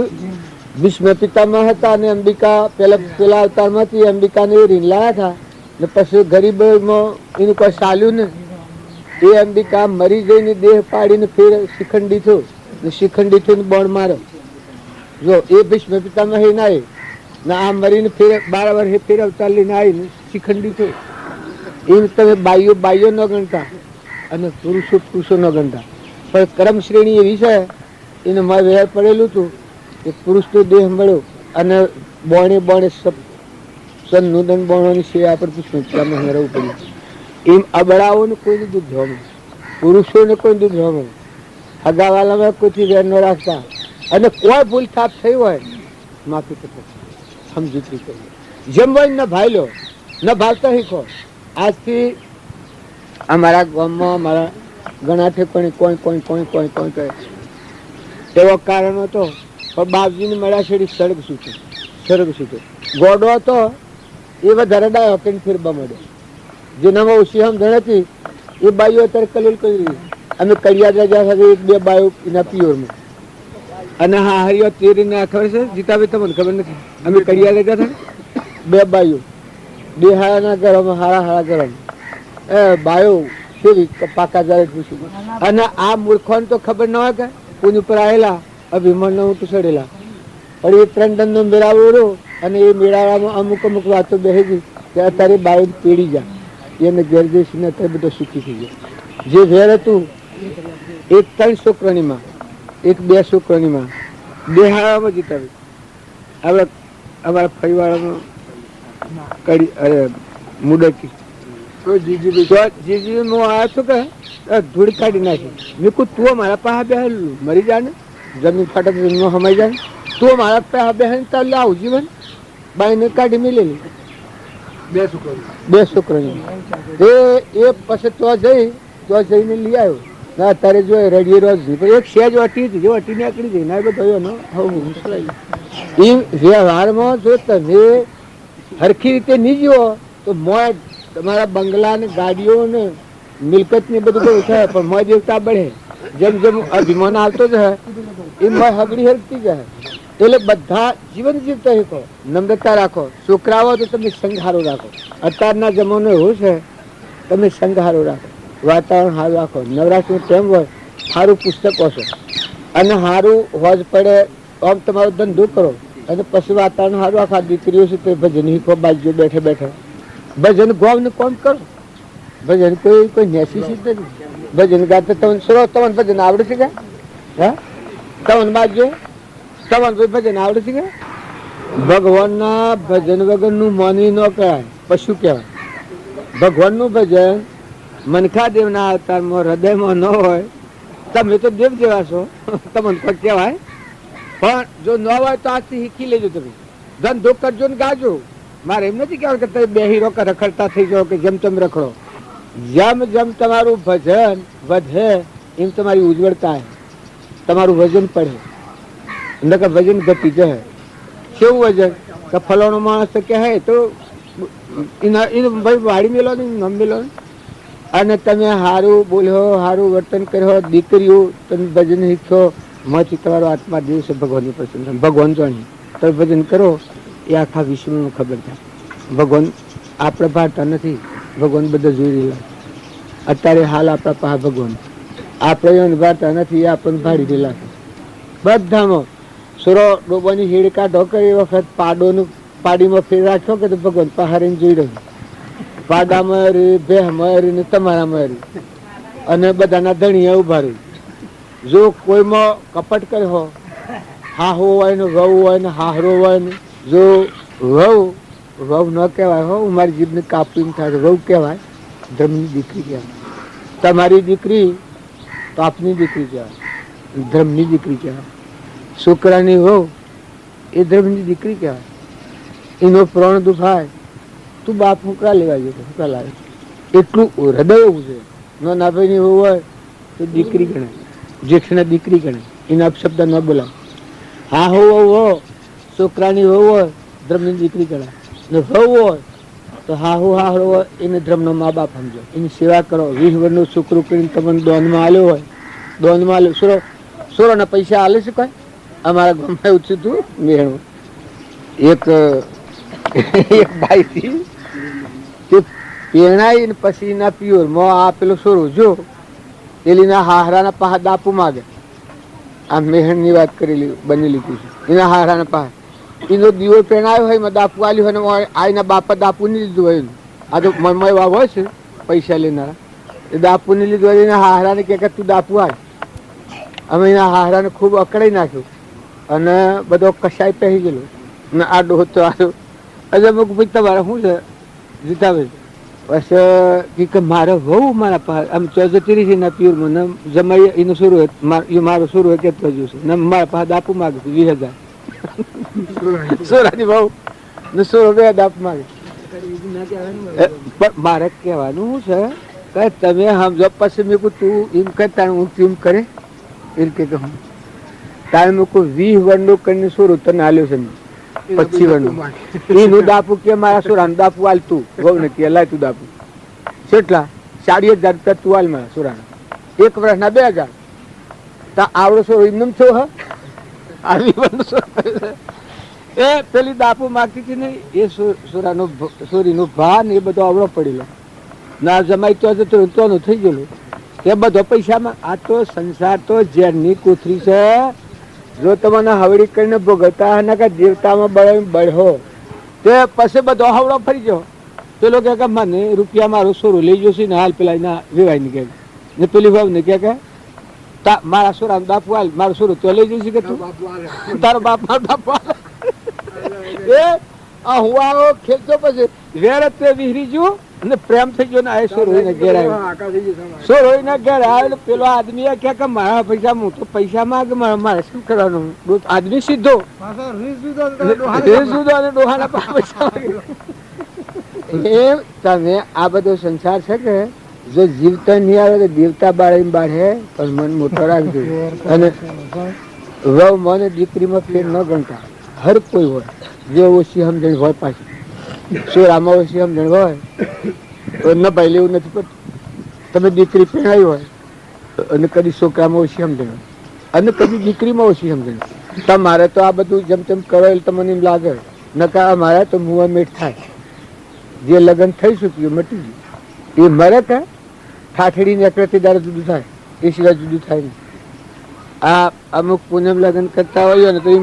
વિશ્વ પિતામાં હતા અને અંબિકા પેલા અવતારમાંથી અંબિકાને રીન લાયા હતા ને પછી ગરીબમાં એનું કોઈ ચાલ્યું ને એ અંબિકા મરી જઈને દેહ પાડીને ફેર શિખંડી થયો ને શિખંડી થઈને બોણ માર્યો. જો એ ભીષ્મ પિતામાં હે ના ને આ મરીને ફેર 12 વર્ષે ફેર અવતાર લઈને આવીને શિખંડી થયો. એમ તમે બાઈઓ ન ગણતા અને પુરુષો ન ગણતા. પણ કર્મ શ્રેણી એવી છે એને મારે વેર પડેલું હતું. એક પુરુષનો દેહ મળ્યો અને બોણે સન નૂતન બોણોની સેવા આપણે પુષ્પમાં રહેવું પડ્યું. એમ અબળાઓને કોઈને દૂધ જોવા, પુરુષોને કોઈ દૂધ જોવા, હગાવાલામાં કોઈથી વેર ન રાખતા. અને કોઈ ભૂલ થાપ થઈ હોય માફી કરતા સમજૂતી કરી. જમવા ન ભાઈ લો ન ભાવતા શીખો. આજથી અમારા ગામમાં અમારા ઘણા ઠેકોને કોઈ કહે એવો કારણ હતો. પણ બાપજીને મળ્યા છેડી સડક છૂટે ગોડો હતો એ વધારે ડાયો કે ફેરબા મળે. જેનામાં ઓછી સમજણ હતી એ બાઈઓ અત્યારે કલીલ કરી રહી. અમે કડિયાદ રાજા સાથે 1-2 બાઈઓ એના પિયોરમાં અને હા હરિયો તેરીને ખબર છે જીતાભાઈ તમને ખબર નથી. અમે કડિયાદ રાજા થાય 2 બાઈઓ 2 હારાના ઘરોમાં હારા ઘરોમાં એ બાયો કેવી પાકા જારે પૂછ્યું. અને આ મૂર્ખોને તો ખબર ન હોય કે કોની ઉપર આવેલા અભિમાન હું તો ચડેલા. પણ એ 3 દંડનો મેળાવો રહ્યો અને એ મેળાવામાં અમુક વાતો બેસી ગઈ કે અત્યારે બાયો પેઢી જા એને ઘેર જઈને અત્યારે બધો સુખી થઈ ગયો. જે વેર હતું એક 3 છોકરાની માં, એક 2 છોકરાની માં, 2 હારામાં જીતાવી. આપણે અમારા પરિવારમાં મુડકી જીજી હું આવ્યો છું કે ધૂળ કાઢી નાખી. મેં કહું તું મારા પાસે બેહેલું મરી જાય ને જમીન ફાટક સમાઈ જાય, તું મારા પાસે બેહેન તાર લાવું જીવન બાઈને કાઢી મેલેલી 2 છોકરાની. એ પછી તો જઈને લઈ આવ્યો અત્યારે જો રેડિયો રોજ એક સેજ વટી હતી, જો વટી નીકળી ગઈ ના બધો એનો એ વ્યવહારમાં જો તમે હરખી રીતે નહીં જુઓ તો મોય તમારા બંગલા ને ગાડીઓ ને મિલકત ને બધું બહુ થાય, પણ મોય દેવતા બળે. જેમ જેમ અભિમાન આવતો જાય એ મોય હગડી હરકતી જાય. એટલે બધા જીવન જીવતા શીખો, નમ્રતા રાખો. છોકરાઓ તો તમે સંઘારો રાખો. અત્યારના જમાનો એવું છે, તમે સંઘારો રાખો, વાતાવરણ સારું રાખો. નવરાત્રિનો ટાઈમ હોય, સારું પુસ્તક વાંચો અને સારું હોજ પડે આમ તમારો ધંધો કરો અને પછી વાતાવરણ સારું રાખો. દીકરીઓ છે તે ભજન શીખો, બાજુ બેઠે બેઠે ભજન ગોમ ને કોમ કરો. ભજન કોઈ નેસેસિટી નથી. ભજન ગાતા તમને સુરો તમને ભજન આવડે છે કે હા તમને બાજુ તમને ભજન આવડે છે કે? ભગવાનના ભજન વગરનું માનવી ન કહેવાય, પશુ કહેવાય. ભગવાનનું ભજન મનખા દેવના અવતારમાં હૃદયમાં ન હોય, તમે તો દેવ જેવા છો, તમને કોઈ કહેવાય. પણ જો ન હોય તો આજથી શીખી લેજો. તમે ધંધો કરજો ને ગાજો. મારે એમ નથી કહેવાય કે તમે બે હીરો રખડતા થઈ જાઓ કે જેમ તેમ રખડો. જેમ જેમ તમારું ભજન વધે એમ તમારી ઉજ્જવળતા તમારું વજન પડે. નકર વજન ઘટી જાય. કેવું વજન કે ફલાણો માણસ કહે તો વાડી મેલો ને નમ મેલો અને તમે સારું બોલ્યો, સારું વર્તન કર્યો, દીકરીઓ તમે ભજન શીખ્યો, માંથી તમારો આત્મા દિવસે ભગવાનની પ્રસન્ન ભગવાન જાણી તમે ભજન કરો એ આખા વિશ્વનું ખબર થાય. ભગવાન આપણે ભારતા નથી, ભગવાન બધા જોઈ રહેલા. અત્યારે હાલ આપણા પાસે ભગવાન આપણે ભારતા નથી, એ આપણને ભાડી રહેલા છે બધામાં. સુરો ડોબાની હેડ કાઢો કે એ વખત પાડોનું પાડીમાં ફેર રાખ્યો કે ભગવાન પહાડીને જોઈ રહ્યું. પાડામાં રી, ભેહમાં રી ને તમારામાં રી અને બધાના ધણીયા ઉભા રહી. જો કોઈમાં કપટ કર્યો, હાહો હોય ને વહુ હોય ને હાહરો હોય ને, જો વહુ ન કહેવાય હો, મારી જીભને કાપીને થાય વહુ કહેવાય, ધર્મની દીકરી કહેવાય. તમારી દીકરી તો આપની દીકરી કહેવાય, ધર્મની દીકરી કહેવાય. છોકરાની વહુ એ ધર્મની દીકરી કહેવાય. એનો પ્રાણ દુખાય તું બાપ હુકરા લેવા ગયો હુકરા લાવે, એટલું હૃદય એવું છે. ના ભાઈની વહુ હોય તો દીકરી ગણાય, જેઠના દીકરી ગણાય, એના અપશબ્દ ન બોલાય. હા હો છોકરાની વહુ હોય ધર્મની દીકરી ગણાય, ને વહુ હોય તો હાહુ હાહરો હોય એને ધર્મનો મા બાપ સમજો, એની સેવા કરો. 20 વર્ષનું છોકરું કરીને તમને દોનમાં આલ્યો હોય, દોનમાં આલ્યો સોરોના પૈસા આલે છે કોઈ? અમારા ગામમાં એવું થયું હતું. મેળવું એક ભાઈ થી પેણાઈ ને પછી એના પિયોર મો આ પેલો સોરો જો પેલીના હાહરાના પાહા દાપુ માગે. આ મેહણની વાત કરેલી બનેલી છે. એના હાહરાના પાહા એનો દીવો પેણાયો હોય એમાં દાપુ આલ્યું હોય, આઈના બાપા દાપુ નહીં લીધું હોય. આ તો મનમાં એવા હોય છે પૈસા લેનારા, એ દાપુ નહીં લીધું હોય. એના હાહરાને કે તું દાપુ આય. અમે એના હાહરાને ખૂબ અકડાઈ નાખ્યું અને બધો કસાય પહેરી ગયેલો ને આ ડોહ તો આવ્યો. એટલે ભાઈ તમારે શું છે જીતાભાઈ? બસ કે મારે બહુ મારા પાસે આમ ચોજતીરી છે ને પ્યુરમાં જમાઈ એનું શરૂ મારો શરૂ કેટલો જોયું છે ને મારા પાસે દાપુ માગે છે 20,000 સોરાની બહુ ને સોરો 2 દાપ માગે. પણ મારે કહેવાનું શું છે કે તમે સમજો પછી મેં કહું તું એમ કરતા હું એમ કરે એ રીતે કહું તારે મેં કહું 20 વર્ષનું કરીને સોરું તને હાલ્યો છે 25 વર્ષનું એનું દાપુ કે મારા સોરાનું દાપુ હાલ તું બહુ ને કે લાય તું દાપુ કેટલા 40,000 રૂપિયા તું હાલ મારા સોરાના 1 વર્ષના 2,000 તા આવડો સોરો એમ થયો હા આવી એ પેલી દાપુ માગતી હતી ને એ સોરાનો સોરીનો ભા ને એ બધો આવડો પડેલો ના જમાઈ તો જતો તોનું થઈ ગયેલું એ બધો પૈસામાં. આ તો સંસાર તો ઝેરની કોથરી છે. જો તમને હવડી કરીને ભોગવતા ને કે દેવતામાં બળહો તે પછી બધો હવડો ફરી ગયો. પેલો કે મને રૂપિયા મારો સોરો લઈ જશે ને હાલ પેલા એના વેવાય ની કે ને પેલી ભાવ ને કે મારા સોરા બાપુ હાલ મારો સોરો તો લઈ જશે કે તું તારો બાપ મારો બાપુ એ હું આવો ખેલતો પછી વેર તે વિહરી ગયો અને પ્રેમ થઈ ગયો ને આ સોર હોઈને ઘેર આવ્યો. સોર હોઈને ઘેર આવ્યો પેલો આદમી કે મારા પૈસા હું તો પૈસા માંગે મારે શું કરવાનું? આદમી સીધો પૈસા એમ તમે આ બધો સંસાર છે કે જો જીવતા નહીં આવે તો દેવતા બાળીને બાળે પણ મન મોટો રાખજો. અને વહુ મને દીકરીમાં ફેર ન ગણતા. હર કોઈ હોય જે ઓછી સમજણ હોય, પાછી સોરામાં ઓછી સમજણ હોય તો ન ભાઈ લેવું નથી પડતું. તમે દીકરી પહેણાવી હોય અને કદી છોકરામાં ઓછી સમજણ હોય અને કદી દીકરીમાં ઓછી સમજણ. તમારે તો આ બધું જેમ તેમ કરો એટલે તમને એમ લાગે, નકા અમારા તો મુવા મેટ થાય. જે લગ્ન થઈ ચૂક્યું મટી ગયું એ મરે થાય. ઠાઠડી નીકળતી દારે જુદું થાય, એ સિવાય જુદું થાય નહીં. આ અમુક પૂનમ લગ્ન કરતા હોય ને તો એ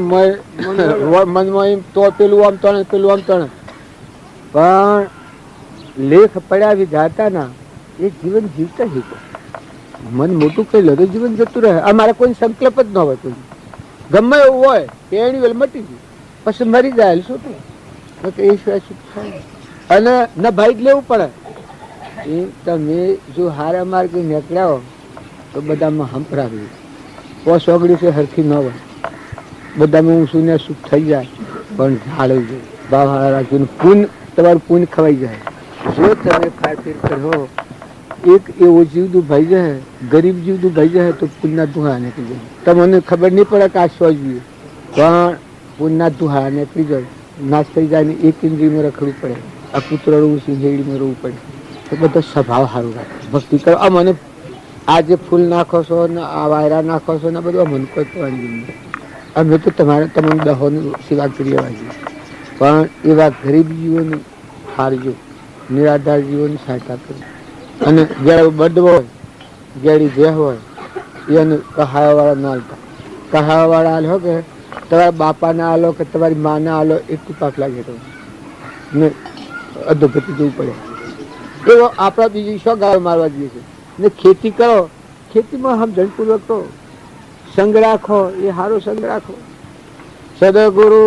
મનમાં એમ તો પેલું આમ તણે પેલું આમ તણે, પણ લેખ પડ્યા વિધાતા ના એ જીવન જીવતા શીખો. મન મોટું કરી લો તો જીવન જતું રહે. અમારે કોઈ સંકલ્પ જ ન હોય. કોઈ ગમે એવું હોય પેણી વેલ મટી ગયું પછી મરી જાય શું એ સિવાય સુખ થાય. અને ન ભાઈ જ લેવું પડે. એ તમે જો હારા માર્ગે નીકળ્યા હો તો બધામાં હંપરાવ્યું. પોસ ઓગળી છે હરખી ન હોય, બધામાં ઊંસું ને સુખ થઈ જાય, પણ જાળવી જાય. ભાવ હારા રાખીને પૂન તમારું પૂન ખવાઈ જાય. જો તમે ફાયફેર કરો, એક એવો જીવ દુભાઈ જાય, ગરીબ જીવ દુભાઈ જાય તો પૂનના દુહા નીકળી જાય. તમને ખબર નહીં પડે કે આ શું જોઈએ, પણ પૂનના દુહા નીકળી જાય. નાશ થઈ જાય ને એક ઇન્દ્રિયમાં રખડવું પડે. આ પુતળું સિંહેડીમાં રહેવું પડે. તો બધો સ્વભાવ સારું રાખે. ભક્તિ કરો. આ મને આ જે ફૂલ નાખો છો ને આ વાયરા નાખો છો ને બધું મને કોઈ કરવાની. અમે તો તમારે તમને દહોની સેવા કરી લેવા, પણ એવા ગરીબ જીવોને હારજો, નિરાધાર જીવોની સહાયતા કરો. અને જ્યારે બર્ડ હોય, જેડી જે હોય એને કહાવાવાળા ના હાલતા. કહાવાવાળા હાલ હો કે તમારા બાપાના હાલો કે તમારી માના હાલો એટલું પાક લાગે તો ને અધોગતિ જવું પડે. એવો આપણા બીજી શું ગાળો મારવા જઈએ છે. ને ખેતી કરો, ખેતીમાં સમજણપૂર્વક કરો. સંગ રાખો, એ સારો સંગ રાખો. સદગુરુ